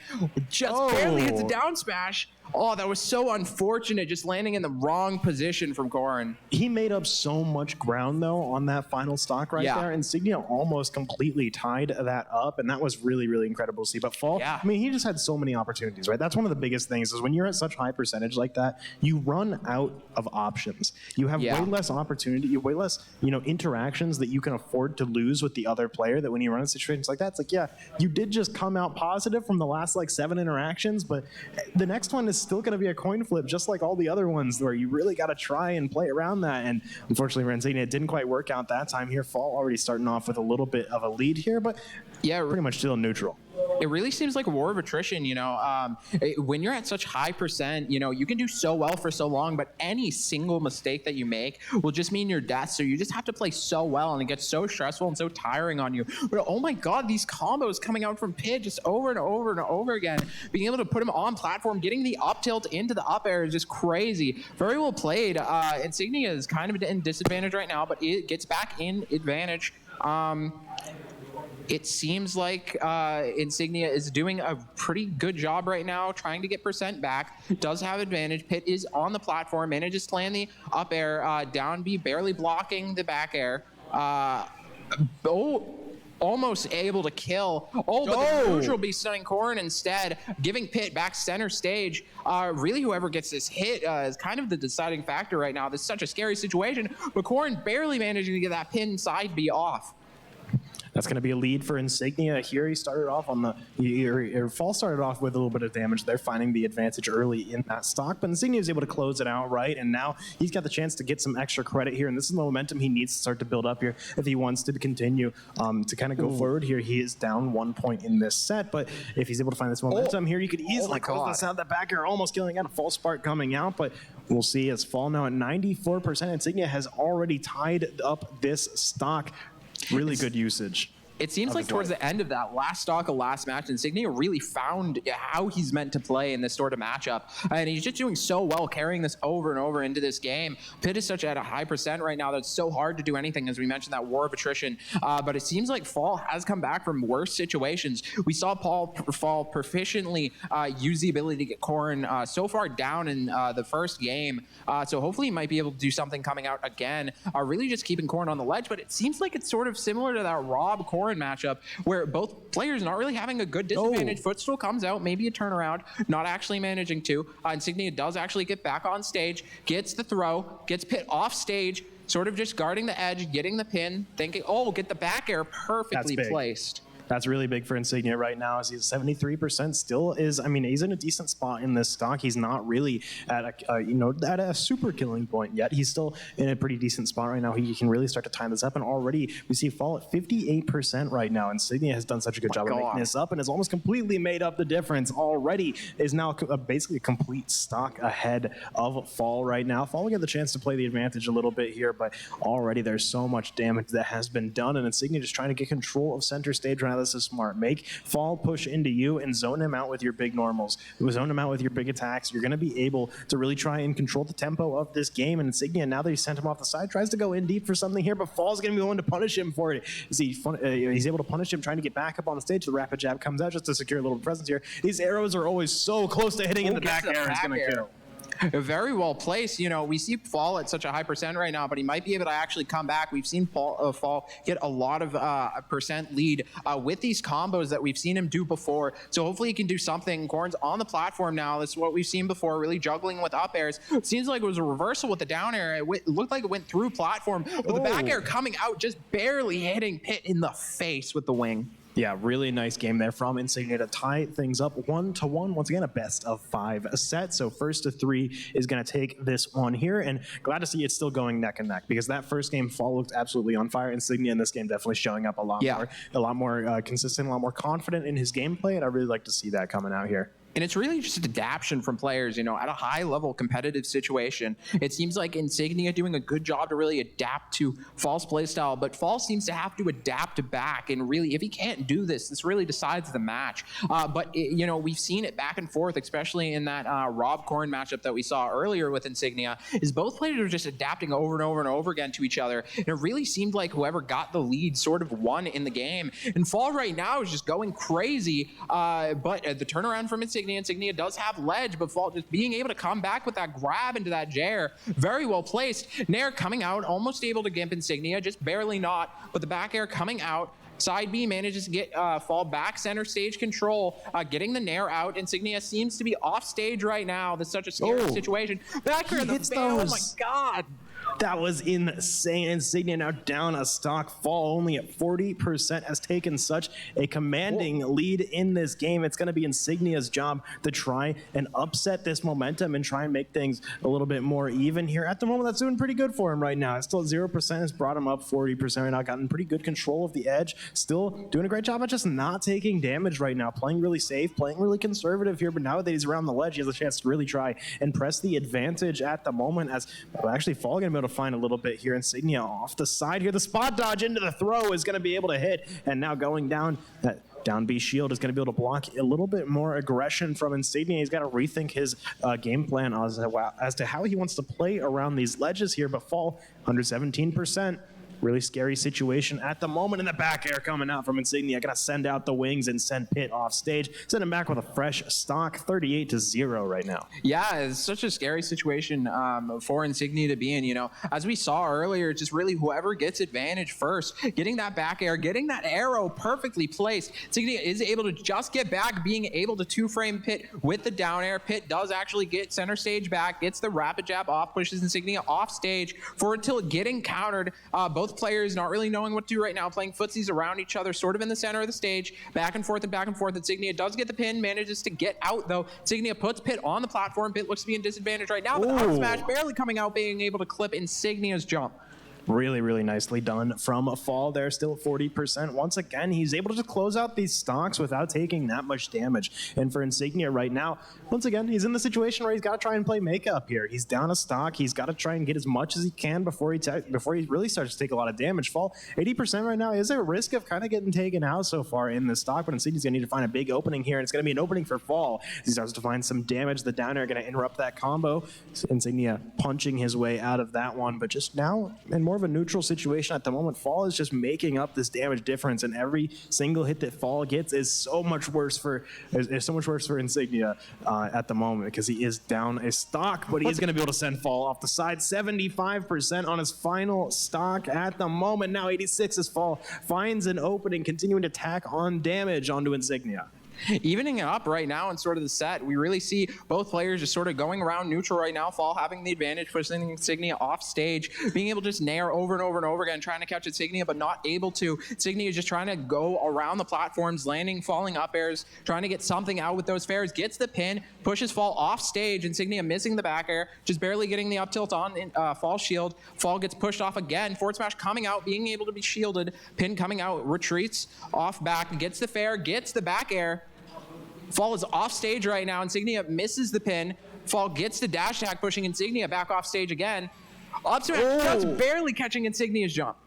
Just barely hits a down smash. Oh, that was so unfortunate, just landing in the wrong position from Corrin. He made up so much ground, though, on that final stock right there. Insignia almost completely tied that up, and that was really, really incredible to see. But Fall, he just had so many opportunities, right? That's one of the biggest things, is when you're at such high percentage like that, you run out of options. You have way less opportunity, you have way less, interactions that you can afford to lose with the other player, that when you run in situations like that, it's like, you did just come out positive from the last, 7 interactions, but the next one is still going to be a coin flip, just like all the other ones, where you really got to try and play around that. And unfortunately for Insignia, it didn't quite work out that time here. Fall already starting off with a little bit of a lead here, but pretty much still neutral. It really seems like a war of attrition, when you're at such high percent, you can do so well for so long, but any single mistake that you make will just mean your death. So you just have to play so well, and it gets so stressful and so tiring on you. But oh my God, these combos coming out from Pitt just over and over and over again, being able to put him on platform, getting the up tilt into the up air is just crazy. Very well played. Insignia is kind of in disadvantage right now, but it gets back in advantage. It seems like Insignia is doing a pretty good job right now, trying to get percent back. Does have advantage. Pitt is on the platform, manages to land the up air, down B, barely blocking the back air. Almost able to kill. But the neutral be stunning Corrin instead, giving Pitt back center stage. Really, whoever gets this hit is kind of the deciding factor right now. This is such a scary situation, but Corrin barely managing to get that pin side B off. That's going to be a lead for Insignia. Here he started off on Fall started off with a little bit of damage. They're finding the advantage early in that stock, but Insignia is able to close it out right, and now he's got the chance to get some extra credit here, and this is the momentum he needs to start to build up here if he wants to continue to kind of go forward here. He is down 1 point in this set, but if he's able to find this momentum here, you could easily close this out. That back air almost killing out, a false spark coming out, but we'll see as Fall now at 94%. Insignia has already tied up this stock. Really good usage. It seems like towards the end of that last stock of last match, Insignia really found how he's meant to play in this sort of matchup. And he's just doing so well, carrying this over and over into this game. Pitt is such at a high percent right now that it's so hard to do anything, as we mentioned, that war of attrition. But it seems like Fall has come back from worse situations. We saw Fall proficiently use the ability to get Corrin so far down in the first game. So hopefully he might be able to do something coming out again, really just keeping Corrin on the ledge. But it seems like it's sort of similar to that Rob Corrin matchup, where both players not really having a good disadvantage. Footstool comes out, maybe a turnaround, not actually managing to. Insignia does actually get back on stage, gets the throw, gets Pitt off stage, sort of just guarding the edge, getting the pin, thinking, get the back air perfectly placed. That's really big for Insignia right now, as he's 73%. Still is, I mean, he's in a decent spot in this stock. He's not really at at a super killing point yet. He's still in a pretty decent spot right now. He can really start to time this up, and already we see Fall at 58% right now. Insignia has done such a good job of making this up, and has almost completely made up the difference already. Is now basically a complete stock ahead of Fall right now. Fall will get the chance to play the advantage a little bit here, but already there's so much damage that has been done, and Insignia just trying to get control of center stage right now. This is smart. Make Fall push into you and zone him out with your big normals. Zone him out with your big attacks. You're going to be able to really try and control the tempo of this game. And Insignia, now that he sent him off the side, tries to go in deep for something here, but Fall's going to be the one to punish him for it. He's able to punish him, trying to get back up on the stage. The rapid jab comes out just to secure a little presence here. These arrows are always so close to hitting in the back air. It's going to kill. Very well placed. We see Fall at such a high percent right now, but he might be able to actually come back. We've seen Fall get a lot of percent lead with these combos that we've seen him do before. So hopefully he can do something. Corn's on the platform now. That's what we've seen before, really juggling with up airs. It seems like it was a reversal with the down air. It looked like it went through platform, but the back air coming out, just barely hitting Pit in the face with the wing. Yeah, really nice game there from Insignia to tie things up 1-1. Once again, a best of 5 set. So first to 3 is going to take this one here. And glad to see it's still going neck and neck, because that first game, Fall looked absolutely on fire. Insignia in this game definitely showing up a lot more consistent, a lot more confident in his gameplay. And I really like to see that coming out here. And it's really just adaptation from players, at a high level competitive situation. It seems like Insignia doing a good job to really adapt to Fall's playstyle, but Fall seems to have to adapt back. And really, if he can't do this really decides the match. But we've seen it back and forth, especially in that Rob Corn matchup that we saw earlier with Insignia, is both players are just adapting over and over and over again to each other. And it really seemed like whoever got the lead sort of won in the game. And Fall right now is just going crazy. But the turnaround from Insignia does have ledge, but Fall just being able to come back with that grab into that Jair, very well placed. Nair coming out, almost able to gimp Insignia, just barely not, but the back air coming out. Side B manages to get Fall back center stage control, getting the Nair out. Insignia seems to be off stage right now. That's such a scary situation. Back air, oh my God. That was insane. Insignia now down a stock. Fall only at 40% has taken such a commanding lead in this game. It's going to be Insignia's job to try and upset this momentum and try and make things a little bit more even here. At the moment, that's doing pretty good for him right now. It's still at 0%, has brought him up 40% right now, gotten pretty good control of the edge. Still doing a great job at just not taking damage right now, playing really safe, playing really conservative here, but now that he's around the ledge, he has a chance to really try and press the advantage at the moment, as actually Fall going to be able to find a little bit here. Insignia off the side here. The spot dodge into the throw is going to be able to hit, and now going down. Down B shield is going to be able to block a little bit more aggression from Insignia. He's got to rethink his game plan as to how he wants to play around these ledges here, but Fall under 17%. Really scary situation at the moment, in the back air coming out from Insignia. Gonna send out the wings and send Pit off stage. Send him back with a fresh stock, 38-0 right now. Yeah, it's such a scary situation for Insignia to be in. As we saw earlier, just really whoever gets advantage first, getting that back air, getting that arrow perfectly placed. Insignia is able to just get back, being able to 2-frame Pit with the down air. Pit does actually get center stage back, gets the rapid jab off, pushes Insignia off stage for until getting countered. Both players not really knowing what to do right now, playing footsies around each other, sort of in the center of the stage, back and forth and back and forth. Insignia does get the pin, manages to get out though. Insignia puts Pit on the platform. Pit looks to be in disadvantage right now, but the up smash barely coming out, being able to clip Insignia's jump. Really, really nicely done from Fall there, still at 40%. Once again, he's able to close out these stocks without taking that much damage. And for Insignia right now, once again, he's in the situation where he's got to try and play makeup here. He's down a stock. He's got to try and get as much as he can before he really starts to take a lot of damage. Fall 80% right now. Is there a risk of kind of getting taken out so far in this stock? But Insignia's going to need to find a big opening here, and it's going to be an opening for Fall. He starts to find some damage. The down air going to interrupt that combo. Insignia punching his way out of that one, but just now in more of a neutral situation at the moment. Fall is just making up this damage difference, and every single hit that Fall gets is so much worse for Insignia at the moment, because he is down a stock, but he is going to be able to send Fall off the side. 75% on his final stock at the moment. Now 86 as Fall finds an opening, continuing to tack on damage onto Insignia. Evening it up right now in sort of the set. We really see both players just sort of going around neutral right now. Fall having the advantage, pushing Insignia off stage, being able to just nair over and over and over again, trying to catch Insignia, but not able to. Insignia is just trying to go around the platforms, landing, falling up airs, trying to get something out with those fares, gets the pin, pushes Fall off stage. Insignia missing the back air, just barely getting the up tilt on Fall's shield. Fall gets pushed off again. Forward smash coming out, being able to be shielded. Pin coming out, retreats off back, gets the fair, gets the back air. Fall is off stage right now. Insignia misses the pin. Fall gets the dash attack, pushing Insignia back off stage again. Up smash just barely catching Insignia's jump.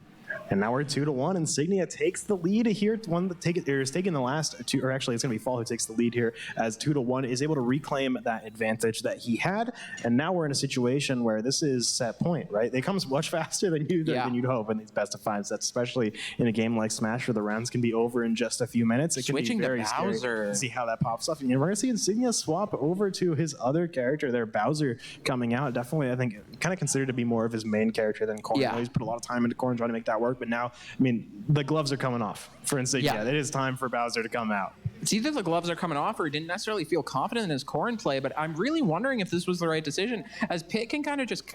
And now we're 2-1. Insignia takes the lead here. One that is taking the last two, or actually it's going to be Fall who takes the lead here, as 2-1 is able to reclaim that advantage that he had. And now we're in a situation where this is set point, right? It comes much faster than you'd hope in these best of 5 sets, especially in a game like Smash where the rounds can be over in just a few minutes. It can Switching be very to scary Bowser. to see how that pops off. And we're going to see Insignia swap over to his other character there, Bowser, coming out. Definitely, I think, kind of considered to be more of his main character than Corn. Yeah. He's put a lot of time into Corn trying to make that work. But now, I mean, the gloves are coming off for Insignia. Yeah. It is time for Bowser to come out. It's either the gloves are coming off or he didn't necessarily feel confident in his Corrin play, but I'm really wondering if this was the right decision, as Pit can kind of just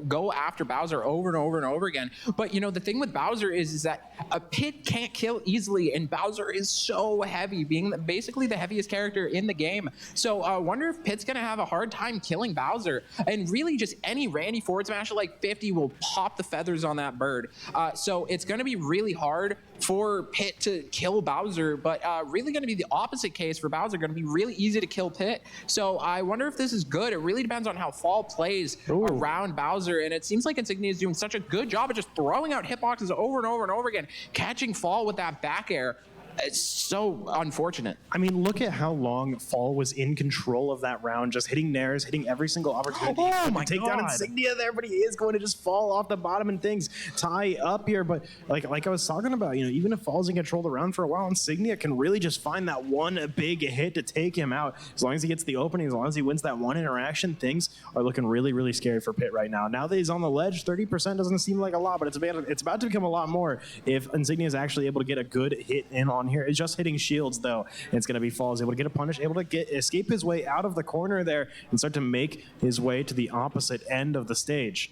go after Bowser over and over and over again. But, you know, the thing with Bowser is that a Pit can't kill easily, and Bowser is so heavy, being basically the heaviest character in the game. So I wonder if Pit's going to have a hard time killing Bowser, and really just any Randy forward smasher like 50 will pop the feathers on that bird. So it's going to be really hard for Pit to kill Bowser, but really going to be the opposite case for Bowser, going to be really easy to kill Pit. So I wonder if this is good. It really depends on how Fall plays around Bowser, and it seems like Insignia is doing such a good job of just throwing out hitboxes over and over and over again, catching Fall with that back air. It's so unfortunate. I mean, look at how long Fall was in control of that round, just hitting nairs, hitting every single opportunity. Oh my take down God. Insignia there, but he is going to just fall off the bottom and things tie up here. But like I was talking about, you know, even if Fall's in control of the round for a while, Insignia can really just find that one big hit to take him out. As long as he gets the opening, as long as he wins that one interaction, things are looking really, really scary for Pit right now. Now that he's on the ledge, 30% doesn't seem like a lot, but it's about to become a lot more if Insignia is actually able to get a good hit in on here. It's just hitting shields, though. It's going to be Falls able to get a punish, able to escape his way out of the corner there and start to make his way to the opposite end of the stage.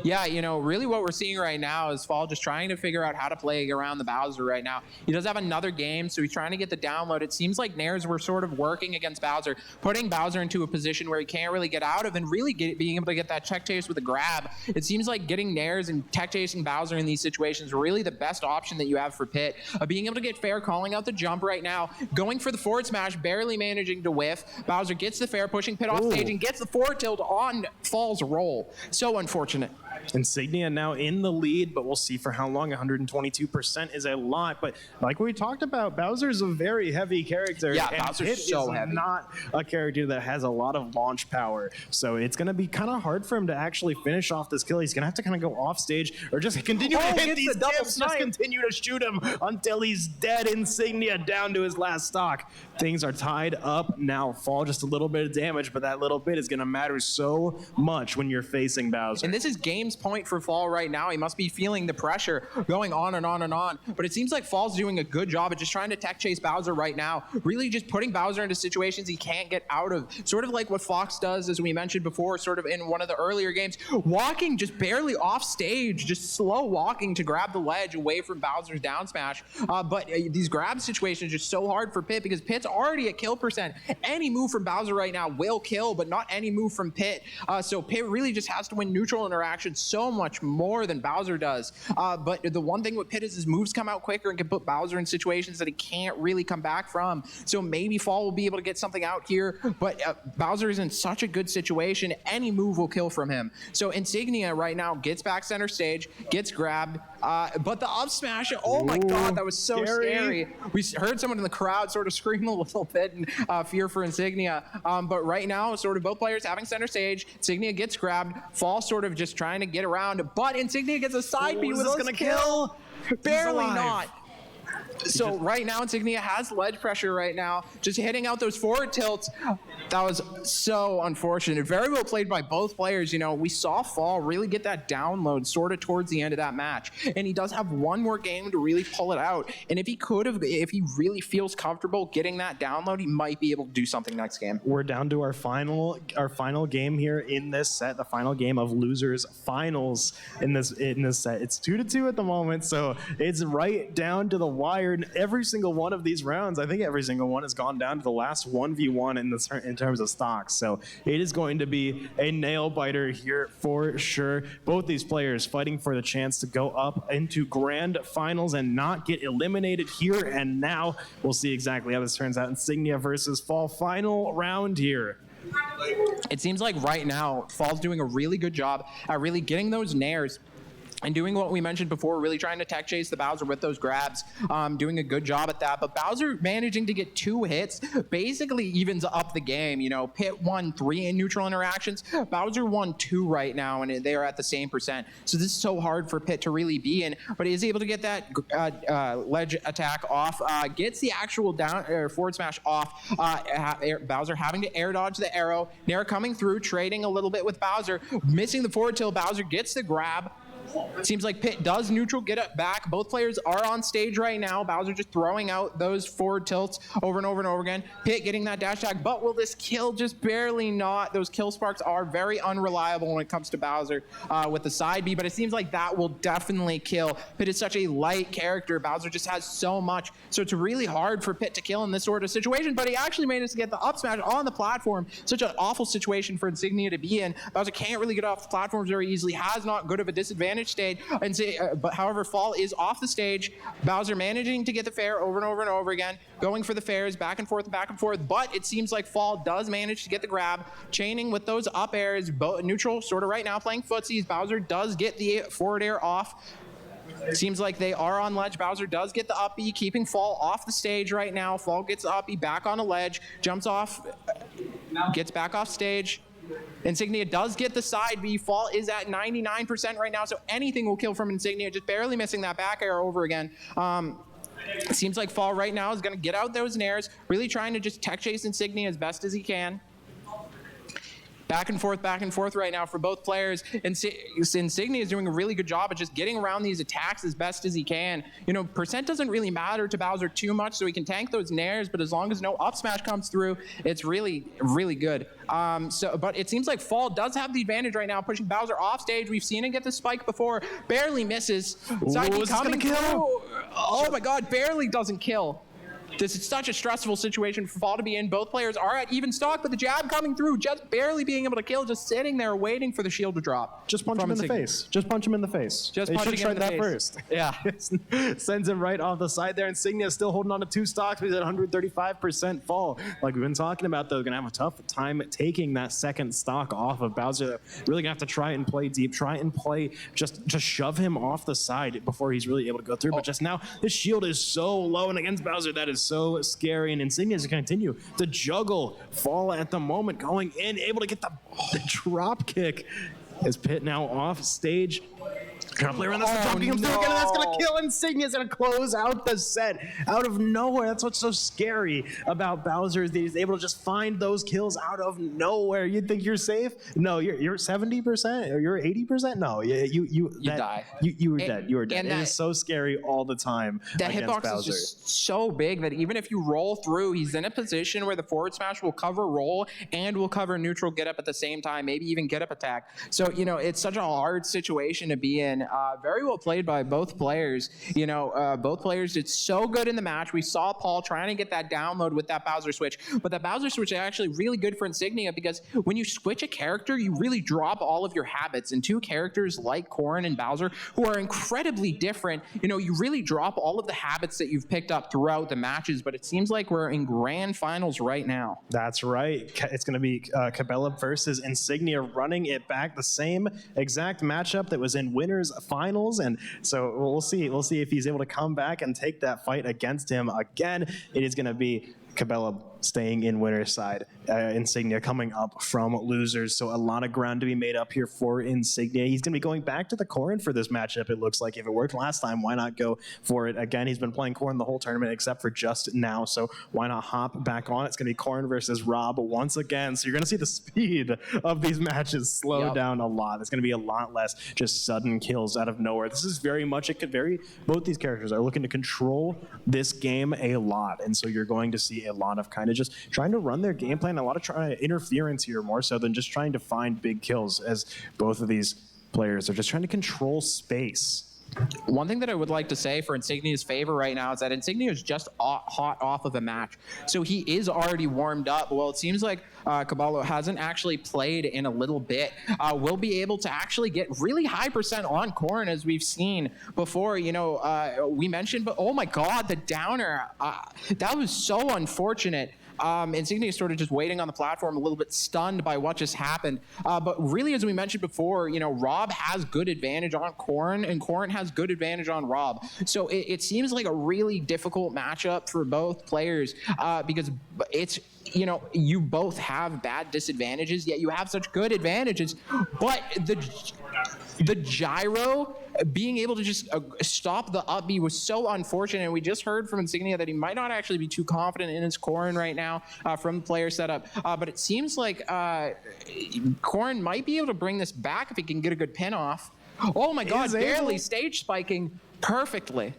Yeah, you know, really what we're seeing right now is Fall just trying to figure out how to play around the Bowser right now. He does have another game, so he's trying to get the download. It seems like nairs were sort of working against Bowser, putting Bowser into a position where he can't really get out of, and really being able to get that tech chase with a grab. It seems like getting nairs and tech chasing Bowser in these situations is really the best option that you have for Pit. Being able to get fair, calling out the jump right now, going for the forward smash, barely managing to whiff. Bowser gets the fair, pushing Pit off stage, and gets the forward tilt on Fall's roll. So unfortunate. Insignia now in the lead, but we'll see for how long. 122% is a lot, but like we talked about, Bowser's a very heavy character. Yeah, and Bowser's Pit so is heavy. not a character that has a lot of launch power, so it's going to be kind of hard for him to actually finish off this kill. He's going to have to kind of go off stage or just continue to hit these the double dips, just snipe. continue to shoot him until he's dead. Insignia down to his last stock. Things are tied up now. Fall just a little bit of damage, but that little bit is going to matter so much when you're facing Bowser. And this is game's point for Fall right now. He must be feeling the pressure going on and on and on. But it seems like Fall's doing a good job of just trying to tech chase Bowser right now. Really just putting Bowser into situations he can't get out of. Sort of like what Fox does, as we mentioned before, sort of in one of the earlier games. Walking just barely off stage, just slow walking to grab the ledge away from Bowser's down smash. But these grab situations are just so hard for Pit because Pit's already at kill percent. Any move from Bowser right now will kill, but not any move from Pit. So Pit really just has to win neutral interactions so much more than Bowser does. But the one thing with Pit is his moves come out quicker and can put Bowser in situations that he can't really come back from. So maybe Fall will be able to get something out here, but Bowser is in such a good situation. Any move will kill from him. So Insignia right now gets back center stage, gets grabbed, but the up smash, oh my God, that was so scary. We heard someone in the crowd sort of scream a little bit in fear for Insignia. But right now, sort of both players having center stage. Insignia gets grabbed, Fall sort of just trying to get around, but Insignia gets a side B with this those gonna kill? Barely alive. not. So right now, Insignia has ledge pressure right now, just hitting out those forward tilts. That was so unfortunate. Very well played by both players. We saw Fall really get that download sort of towards the end of that match. And he does have one more game to really pull it out. And if he really feels comfortable getting that download, he might be able to do something next game. We're down to our final game here in this set, the final game of losers finals in this set. It's 2-2 at the moment, so it's right down to the wire. And every single one of these rounds, I think every single one has gone down to the last 1v1 in terms of stocks. So it is going to be a nail biter here for sure. Both these players fighting for the chance to go up into grand finals and not get eliminated here and now. We'll see exactly how this turns out. Insignia versus Fall, final round here. It seems like right now, Fall's doing a really good job at really getting those nairs and doing what we mentioned before, really trying to tech chase the Bowser with those grabs, doing a good job at that. But Bowser managing to get 2 hits basically evens up the game. Pit won 3 in neutral interactions. Bowser won 2 right now, and they are at the same percent. So this is so hard for Pit to really be in, but he is able to get that ledge attack off, gets the actual forward smash off. Bowser having to air dodge the arrow. Nair coming through, trading a little bit with Bowser, missing the forward tilt. Bowser gets the grab. It seems like Pit does neutral, get it back. Both players are on stage right now. Bowser just throwing out those forward tilts over and over and over again. Pit getting that dash tag, but will this kill? Just barely not. Those kill sparks are very unreliable when it comes to Bowser with the side B, but it seems like that will definitely kill. Pit is such a light character. Bowser just has so much, so it's really hard for Pit to kill in this sort of situation, but he actually managed to get the up smash on the platform. Such an awful situation for Insignia to be in. Bowser can't really get off the platforms very easily, has not good of a disadvantage stage, but however, Fall is off the stage. Bowser managing to get the fair over and over and over again, going for the fairs back and forth, but it seems like Fall does manage to get the grab, chaining with those up airs, neutral sort of right now playing footsies. Bowser does get the forward air off. Seems like they are on ledge. Bowser does get the up B, keeping Fall off the stage right now. Fall gets the up B back on a ledge, jumps off, gets back off stage. Insignia does get the side B. Fall is at 99% right now, so anything will kill from Insignia, just barely missing that back air over again. It seems like Fall right now is going to get out those nairs, really trying to just tech chase Insignia as best as he can. Back and forth right now for both players. Insignia is doing a really good job at just getting around these attacks as best as he can. Percent doesn't really matter to Bowser too much, so he can tank those nairs, but as long as no up smash comes through, it's really, really good. But it seems like Fall does have the advantage right now, pushing Bowser off stage. We've seen him get the spike before, barely misses. Psyche coming through. Oh my God, barely doesn't kill. This is such a stressful situation for Fall to be in. Both players are at even stock, but the jab coming through, just barely being able to kill, just sitting there waiting for the shield to drop. Just punch him in the face. Just punch him in the face. Just punching him in the face. First. Yeah. Sends him right off the side there. Insignia is still holding on to 2 stocks, but he's at 135% Fall. Like we've been talking about, though, going to have a tough time taking that second stock off of Bowser. Really going to have to try and play deep, just shove him off the side before he's really able to go through. But just now, his shield is so low, and against Bowser, that is so scary, and Insignia is going to continue to juggle Fall at the moment, going in, able to get the drop kick. Is Pit now off stage? Trying to play around this, dropping him through again, and that's going to kill Insignia. Is going to close out the set out of nowhere. That's what's so scary about Bowser, is that he's able to just find those kills out of nowhere. You'd think you're safe. No, you're 70% or you're 80%. No, you die. You were dead. You were dead. It is so scary all the time. That hitbox Bowser. is just so big that even if you roll through, he's in a position where the forward smash will cover roll and will cover neutral get up at the same time, maybe even get up attack. So it's such a hard situation to be in. Very well played by both players. Both players did so good in the match. We saw Paul trying to get that download with that Bowser switch, but that Bowser switch is actually really good for Insignia because when you switch a character, you really drop all of your habits. And 2 characters like Corrin and Bowser, who are incredibly different, you really drop all of the habits that you've picked up throughout the matches, but it seems like we're in grand finals right now. That's right. It's going to be Cabela versus Insignia running it back. The same exact matchup that was in winners finals, and so we'll see if he's able to come back and take that fight against him again. It is going to be Cabela staying in winner's side. Insignia coming up from losers, so a lot of ground to be made up here for Insignia. He's going to be going back to the Corrin for this matchup, it looks like. If it worked last time, why not go for it again? He's been playing Corrin the whole tournament except for just now, so why not hop back on? It's going to be Corrin versus Rob once again, so you're going to see the speed of these matches slow down a lot. There's going to be a lot less just sudden kills out of nowhere. This is very much, it could vary. Both these characters are looking to control this game a lot, and so you're going to see a lot of kind of just trying to run their game plan, a lot of interference here more so than just trying to find big kills, as both of these players are just trying to control space. One thing that I would like to say for Insignia's favor right now is that Insignia is just hot off of a match. So he is already warmed up. Well, it seems like Caballo hasn't actually played in a little bit. Will be able to actually get really high percent on Corrin, as we've seen before. You know, we mentioned, but oh my God, the downer. That was so unfortunate. Insignia is sort of just waiting on the platform, a little bit stunned by what just happened. But really, as we mentioned before, you know, Rob has good advantage on Corrin, and Corrin has good advantage on Rob. So it seems like a really difficult matchup for both players because it's, you know, you both have bad disadvantages, yet you have such good advantages. But the gyro, being able to just stop the up B was so unfortunate. And we just heard from Insignia that he might not actually be too confident in his Corrin right now from the player setup. But it seems like Corrin might be able to bring this back if he can get a good pin off. Oh my God, barely stage spiking perfectly.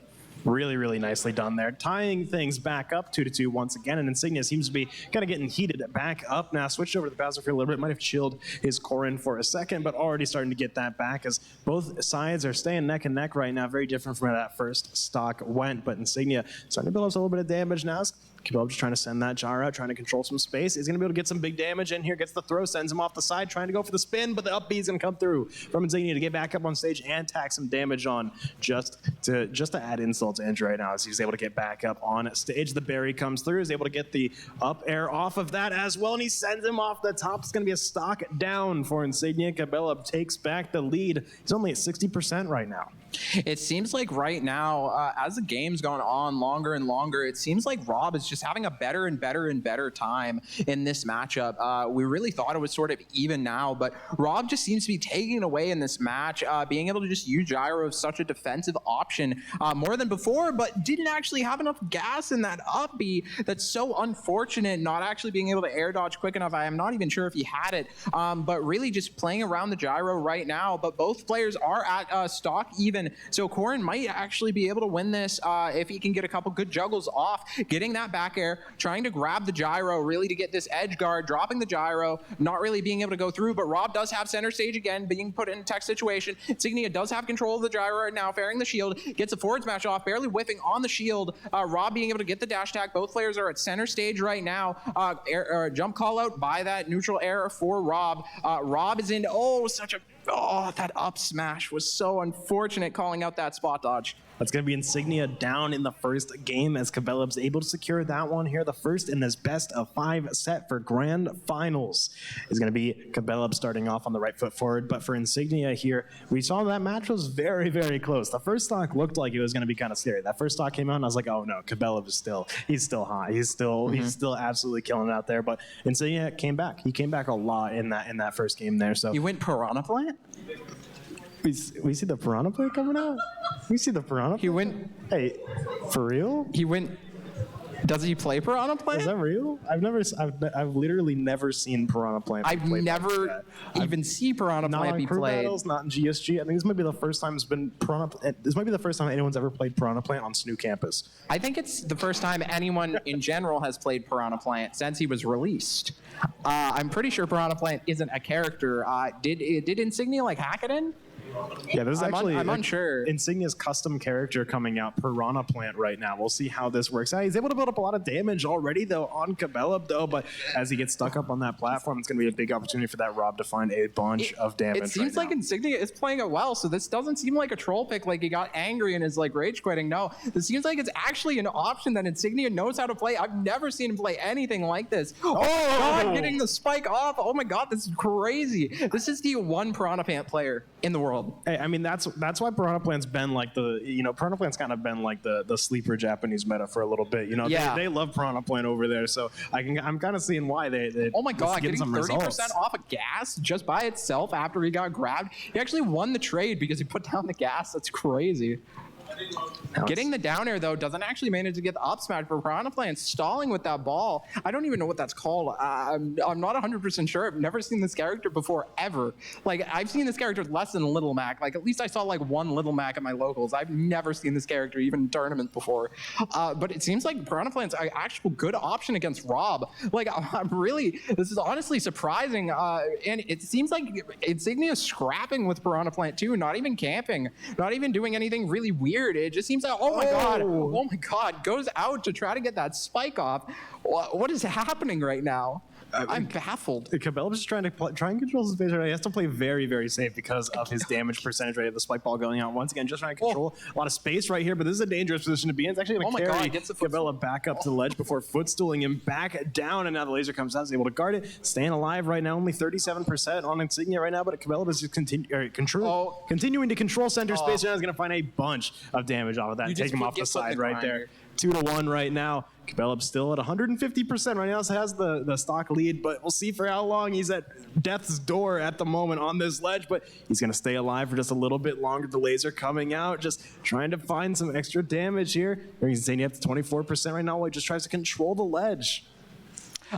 Really, really nicely done there. Tying things back up 2-2 once again, and Insignia seems to be kind of getting heated back up now. Switched over to the battlefield a little bit. Might have chilled his Corrin for a second, but already starting to get that back as both sides are staying neck and neck right now. Very different from where that first stock went, but Insignia starting to build up a little bit of damage now. Caballo just trying to send that gyro out, trying to control some space. He's going to be able to get some big damage in here. Gets the throw, sends him off the side, trying to go for the spin, but the up B is going to come through from Insignia to get back up on stage and tack some damage on just to add insult to injury right now as he's able to get back up on stage. The berry comes through. He's able to get the up air off of that as well, and he sends him off the top. It's going to be a stock down for Insignia. Caballo takes back the lead. He's only at 60% right now. It seems like right now, as the game's gone on longer and longer, it seems like Rob is just having a better and better and better time in this matchup. We really thought it was sort of even now, but Rob just seems to be taking it away in this match, being able to just use gyro as such a defensive option more than before, but didn't actually have enough gas in that up B. That's so unfortunate, not actually being able to air dodge quick enough. I am not even sure if he had it, but really just playing around the gyro right now. But both players are at stock even. So Corrin might actually be able to win this if he can get a couple good juggles off, getting that back air, trying to grab the gyro really to get this edge guard, dropping the gyro, not really being able to go through, but Rob does have center stage again, being put in a tech situation. Insignia does have control of the gyro right now, fairing the shield, gets a forward smash off, barely whiffing on the shield. Rob being able to get the dash tag. Both players are at center stage right now. Jump call out by that neutral air for Rob. Rob is in, that up smash was so unfortunate, calling out that spot dodge. That's going to be Insignia down in the first game as Cabellab's able to secure that one here. The first in this best of 5 set for grand finals is going to be Cabellab starting off on the right foot forward. But for Insignia here, we saw that match was very, very close. The first stock looked like it was going to be kind of scary. That first stock came out and I was like, oh no, Cabellab is he's still hot. He's still absolutely killing it out there. But Insignia came back. He came back a lot in that first game there. So he went Piranha Plant? We see the Piranha Plant coming out? We see the Piranha Plant? He went... Hey, for real? He went... Does he play Piranha Plant? Is that real? I've literally never seen Piranha Plant. I've never even seen Piranha Plant be played. Battles, not in GSG. I think this might be the first time This might be the first time anyone's ever played Piranha Plant on SNHU campus. I think it's the first time anyone in general has played Piranha Plant since he was released. I'm pretty sure Piranha Plant isn't a character. Did Insignia hack it in? Yeah, this is I'm unsure. Insignia's custom character coming out, Piranha Plant, right now. We'll see how this works out. He's able to build up a lot of damage already, though, on Cabellab, though. But as he gets stuck up on that platform, it's going to be a big opportunity for that Rob to find a bunch of damage. It seems like Insignia is playing it well, so this doesn't seem like a troll pick, like he got angry and is rage quitting. No, this seems like it's actually an option that Insignia knows how to play. I've never seen him play anything like this. Oh my God, getting the spike off. Oh my God, this is crazy. This is the one Piranha Plant player in the world. world. Hey, I mean, that's why Piranha Plant's been like Piranha Plant's kind of been like the sleeper Japanese meta for a little bit. Yeah. They love Piranha Plant over there, so I'm kind of seeing why they Oh my God, getting some 30% results. off of gas just by itself after he got grabbed. He actually won the trade because he put down the gas. That's crazy. Getting the down air, though, doesn't actually manage to get the up smash for Piranha Plant, stalling with that ball. I don't even know what that's called. I'm not 100% sure. I've never seen this character before, ever. Like, I've seen this character less than Little Mac. Like, at least I saw, like, one Little Mac at my locals. I've never seen this character, even in tournaments before. But it seems like Piranha Plant's an actual good option against Rob. Like, this is honestly surprising. And it seems like Insignia is scrapping with Piranha Plant, too, not even camping, not even doing anything really weird. It just seems like, oh my God, goes out to try to get that spike off. What is happening right now? I'm baffled. Cabela's just trying and control his phase right now. He has to play very, very safe because of his damage percentage rate of the spike ball going out. Once again, just trying to control a lot of space right here, but this is a dangerous position to be in. It's actually going to carry Cabela back up to the ledge before footstooling him back down, and now the laser comes out, is able to guard it, staying alive right now, only 37% on Insignia right now, but Cabela is just continuing to control center space, and is going to find a bunch of damage off of that and take him off the side right there. 2-1 right now. Cabela's still at 150% right now, so has the stock lead, but we'll see for how long. He's at death's door at the moment on this ledge, but he's going to stay alive for just a little bit longer. The laser coming out, just trying to find some extra damage here. He's saying up to 24% right now while he just tries to control the ledge.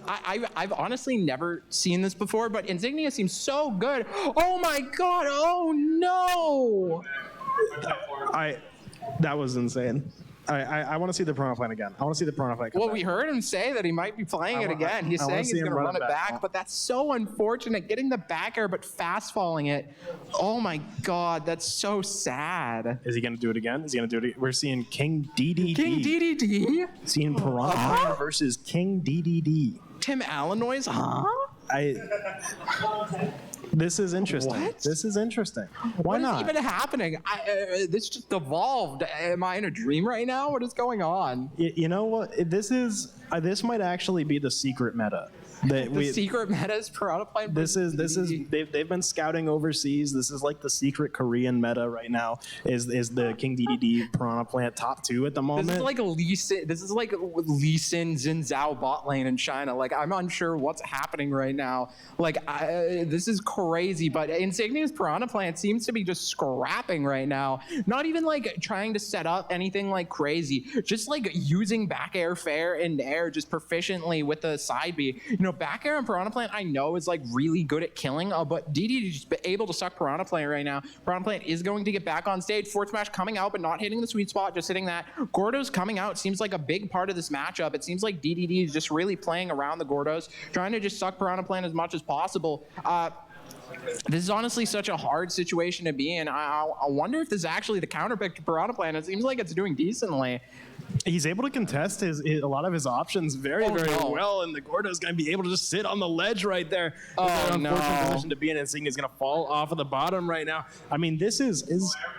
I've honestly never seen this before, but Insignia seems so good. Oh my God, oh no! That was insane. I want to see the Piranha Plant again. I want to see the Piranha Plant come Well, back. we heard him say that he might be playing it again. He's saying he's going to run it back, but that's so unfortunate. Getting the back air, but fast falling it. Oh my God, that's so sad. Is he going to do it again? Is he going to do it? We're seeing King DDD. King DDD? Seeing Piranha Plant versus King DDD. Tim Allenoy's, huh? This is interesting. What? This is interesting. Why not? What is even happening? This just evolved. Am I in a dream right now? What is going on? You know what? This might actually be the secret meta. Secret meta is Piranha Plant. They've been scouting overseas. This is like the secret Korean meta right now. Is the King DDD Piranha Plant top 2 at the moment? This is like Lee Sin Xin Zhao bot lane in China. Like, I'm unsure what's happening right now. Like, this is crazy. But Insignia's Piranha Plant seems to be just scrapping right now. Not even like trying to set up anything like crazy. Just like using back air, fair, and air just proficiently with the side B. Back air and Piranha Plant, I know, is like really good at killing, but DD is just able to suck Piranha Plant right now. Piranha Plant is going to get back on stage. Forward smash coming out, but not hitting the sweet spot, just hitting that. Gordo's coming out seems like a big part of this matchup. It seems like DDD is just really playing around the Gordos, trying to just suck Piranha Plant as much as possible. This is honestly such a hard situation to be in. I wonder if this is actually the counterpick to Piranha Plant. It seems like it's doing decently. He's able to contest a lot of his options very well, and the Gordo's going to be able to just sit on the ledge right there. Unfortunate position to be in, and Insignia is going to fall off of the bottom right now. I mean, this is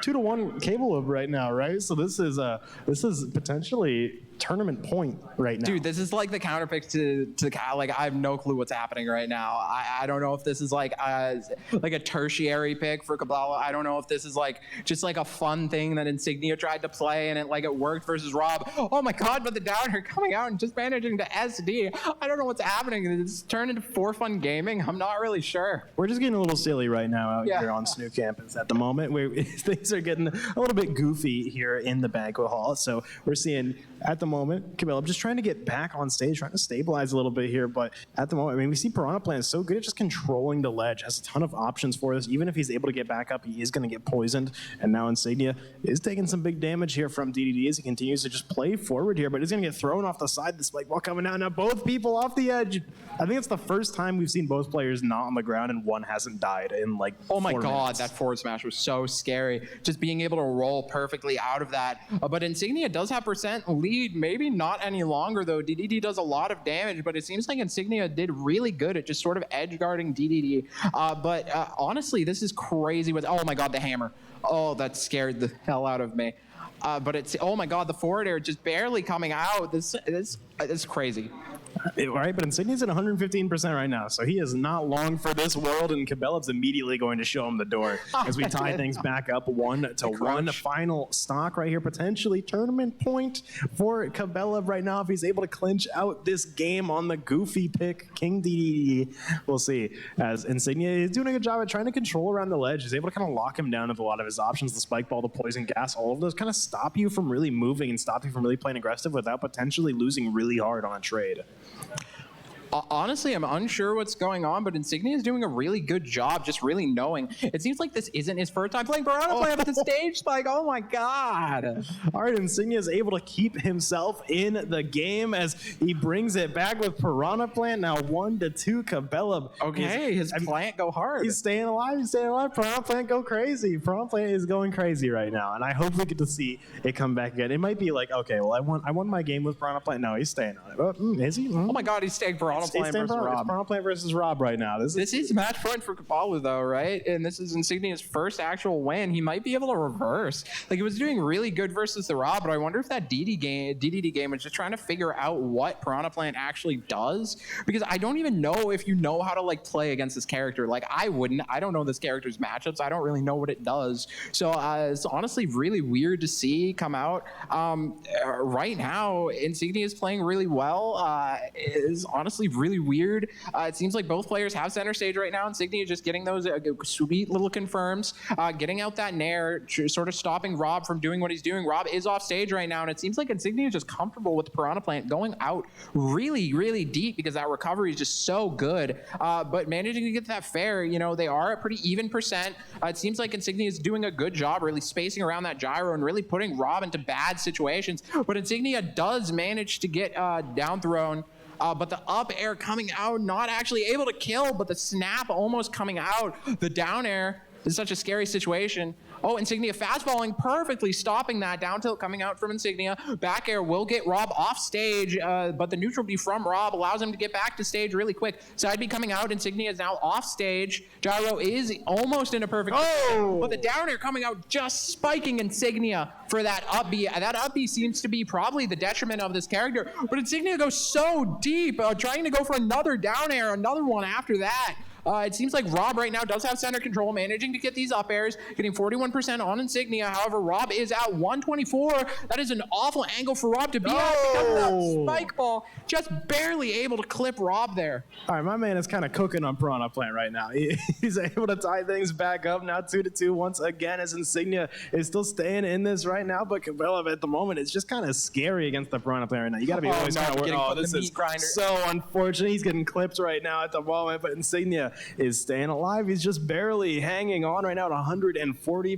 2-1 cable loop right now, right? So this is potentially tournament point right now. Dude, this is like the counterpick to like, I have no clue what's happening right now. I don't know if this is like a tertiary pick for Cabela. I don't know if this is like just like a fun thing that Insignia tried to play and it worked versus Rob. Oh my God, but the downer coming out and just managing to SD. I don't know what's happening. It's turned into For Fun Gaming. I'm not really sure. We're just getting a little silly right now out here on SNHU campus at the moment, where things are getting a little bit goofy here in the banquet hall. So we're seeing at the moment, Cabela just trying to get back on stage, trying to stabilize a little bit here. But at the moment, I mean, we see Piranha Plant is so good at just controlling the ledge, has a ton of options for this. Even if he's able to get back up, he is going to get poisoned. And now Insignia is taking some big damage here from DDD as he continues to just play forward here, but he's going to get thrown off the side. The spike ball coming out. Now both people off the edge. I think it's the first time we've seen both players not on the ground and one hasn't died in like 4 minutes. Oh my God, that forward smash was so scary. Just being able to roll perfectly out of that. But Insignia does have percent lead, maybe not any longer though. DDD does a lot of damage, but it seems like Insignia did really good at just sort of edge guarding DDD. But honestly, this is crazy with, oh my God, the hammer. Oh, that scared the hell out of me. But it's, oh my God, the forward air just barely coming out. This is crazy. Right, but Insignia's at 115% right now, so he is not long for this world, and Cabela's immediately going to show him the door as we tie things back up 1-1. Final stock right here, potentially tournament point for Cabela right now if he's able to clinch out this game on the goofy pick, King DDD. We'll see, as Insignia is doing a good job at trying to control around the ledge. He's able to kind of lock him down with a lot of his options, the spike ball, the poison gas, all of those kind of stop you from really moving and stop you from really playing aggressive without potentially losing really hard on a trade. Honestly, I'm unsure what's going on, but Insignia is doing a really good job just really knowing. It seems like this isn't his first time playing Piranha Plant, but the stage spike, oh my god. All right, Insignia is able to keep himself in the game as he brings it back with Piranha Plant. Now 1-2, Cabela. Okay, his plant go hard. He's staying alive, Piranha Plant go crazy. Piranha Plant is going crazy right now, and I hope we get to see it come back again. It might be like, okay, well, I won my game with Piranha Plant. No, he's staying on it. Is he? Oh my god, he's staying Piranha Plant versus Rob. It's Piranha Plant versus Rob right now. This is match point for Kabbalah, though, right? And this is Insignia's first actual win. He might be able to reverse. Like, he was doing really good versus the Rob, but I wonder if that DDD game was just trying to figure out what Piranha Plant actually does, because I don't even know if you know how to, like, play against this character. Like, I wouldn't. I don't know this character's matchups. I don't really know what it does. So it's honestly really weird to see come out. Right now, Insignia is playing really well. It is honestly really weird. It seems like both players have center stage right now. Insignia just getting those sweet little confirms, getting out that nair, sort of stopping Rob from doing what he's doing. Rob is off stage right now, and it seems like Insignia is just comfortable with the Piranha Plant going out really, really deep because that recovery is just so good. But managing to get that fair, you know, they are a pretty even percent. It seems like Insignia is doing a good job really spacing around that gyro and really putting Rob into bad situations. But Insignia does manage to get down thrown. But the up air coming out, not actually able to kill, but the snap almost coming out. The down air is such a scary situation. Oh, Insignia fastballing, perfectly stopping that. Down tilt coming out from Insignia. Back air will get Rob off stage, but the neutral B from Rob allows him to get back to stage really quick. Side B coming out. Insignia is now off stage. Gyro is almost in a perfect position, but the down air coming out, just spiking Insignia for that up B. That up B seems to be probably the detriment of this character, but Insignia goes so deep, trying to go for another down air, another one after that. It seems like Rob right now does have center control, managing to get these up airs, getting 41% on Insignia. However, Rob is at 124. That is an awful angle for Rob to be at because of that spike ball. Just barely able to clip Rob there. All right, my man is kind of cooking on Piranha Plant right now. He's able to tie things back up now 2-2 once again as Insignia is still staying in this right now, but Cabela at the moment is just kind of scary against the Piranha Plant right now. You got to be always kind of worried. Oh, this is so unfortunate. He's getting clipped right now at the moment, but Insignia is staying alive. He's just barely hanging on right now at 140%.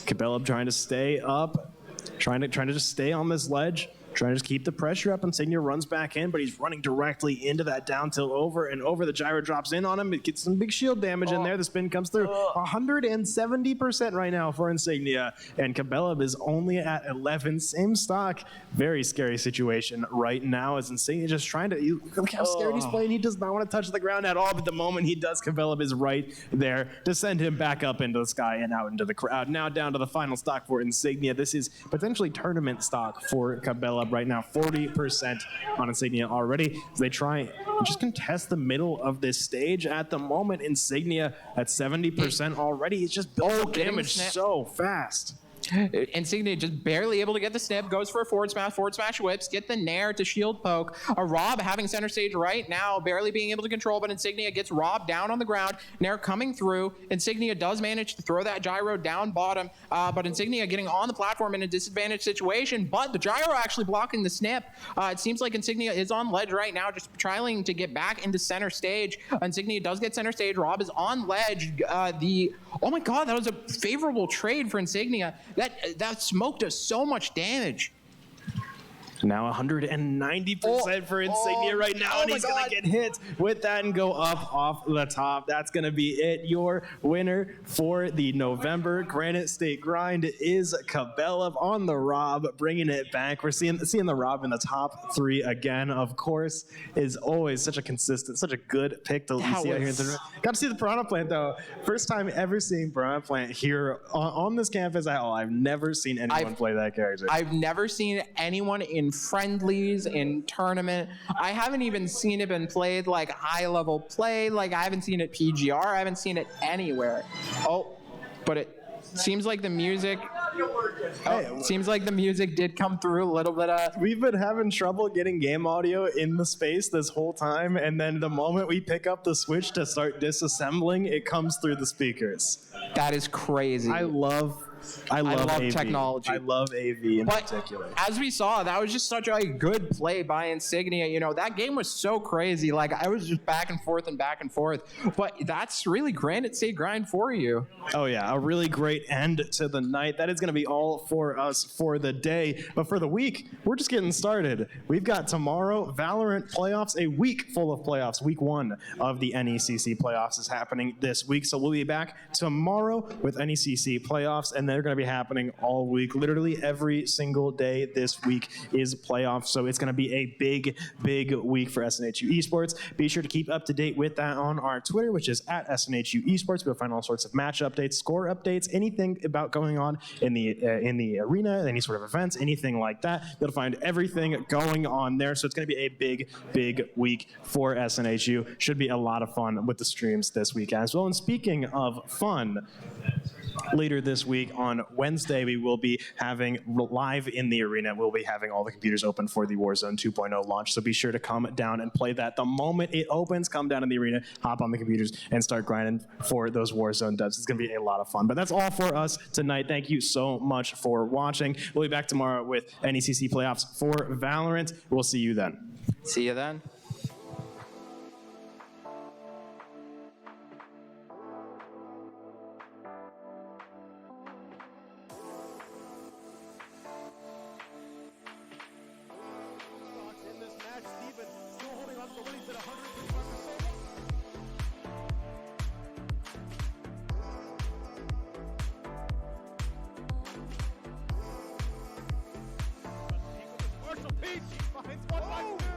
Cabela trying to stay up, trying to just stay on this ledge, trying to just keep the pressure up. Insignia runs back in, but he's running directly into that down tilt over and over. The gyro drops in on him. It gets some big shield damage in there. The spin comes through. 170% right now for Insignia. And Cabela is only at 11. Same stock. Very scary situation right now as Insignia just trying to... Look how scared he's playing. He does not want to touch the ground at all. But the moment he does, Cabela is right there to send him back up into the sky and out into the crowd. Now down to the final stock for Insignia. This is potentially tournament stock for Cabela right now. 40% on Insignia already as they try and just contest the middle of this stage. At the moment, Insignia at 70% already. He's just building damage so fast. Insignia just barely able to get the snip, goes for a forward smash whips, get the nair to shield poke. Rob having center stage right now, barely being able to control, but Insignia gets Rob down on the ground. Nair coming through. Insignia does manage to throw that gyro down bottom, but Insignia getting on the platform in a disadvantaged situation, but the gyro actually blocking the snip. It seems like Insignia is on ledge right now, just trying to get back into center stage. Insignia does get center stage. Rob is on ledge. Oh my god, that was a favorable trade for Insignia. That smoke does so much damage. Now 190% for Insignia right now, and he's going to get hit with that and go up off the top. That's going to be it. Your winner for the November Granite State Grind is Cabela on the Rob, bringing it back. We're seeing the Rob in the top 3 again, of course, is always such a consistent, such a good pick to see out here in the tournament. Got to see the Piranha Plant, though. First time ever seeing Piranha Plant here on this campus at all. I've never seen anyone play that character. I've never seen anyone in friendlies, in tournament. I haven't even seen it been played like high level play. Like I haven't seen it PGR. I haven't seen it anywhere. Oh, but it seems like the music. Seems like the music did come through a little bit. We've been having trouble getting game audio in the space this whole time, and then the moment we pick up the Switch to start disassembling, it comes through the speakers. That is crazy. I love AV. technology. I love AV in But particular. as we saw, that was just such a good play by Insignia. You know, that game was so crazy. Like, I was just back and forth. But that's really Granite State grind for you. Oh, yeah, a really great end to the night. That is going to be all for us for the day. But for the week, we're just getting started. We've got tomorrow, Valorant playoffs, a week full of playoffs. Week 1 of the NECC playoffs is happening this week. So we'll be back tomorrow with NECC playoffs, and they're going to be happening all week. Literally every single day this week is playoffs. So it's going to be a big, big week for SNHU Esports. Be sure to keep up to date with that on our Twitter, which is at SNHU Esports. We'll find all sorts of match updates, score updates, anything about going on in the arena, any sort of events, anything like that. You'll find everything going on there. So it's going to be a big, big week for SNHU. Should be a lot of fun with the streams this week as well. And speaking of fun, later this week on Wednesday, we will be having live in the arena. We'll be having all the computers open for the Warzone 2.0 launch. So be sure to come down and play that. The moment it opens, come down in the arena, hop on the computers, and start grinding for those Warzone dubs. It's going to be a lot of fun. But that's all for us tonight. Thank you so much for watching. We'll be back tomorrow with NECC playoffs for Valorant. We'll see you then. See you then. In this match, Steven still holding on to the lead at 135%. Marshall Peach finds 1 by 2.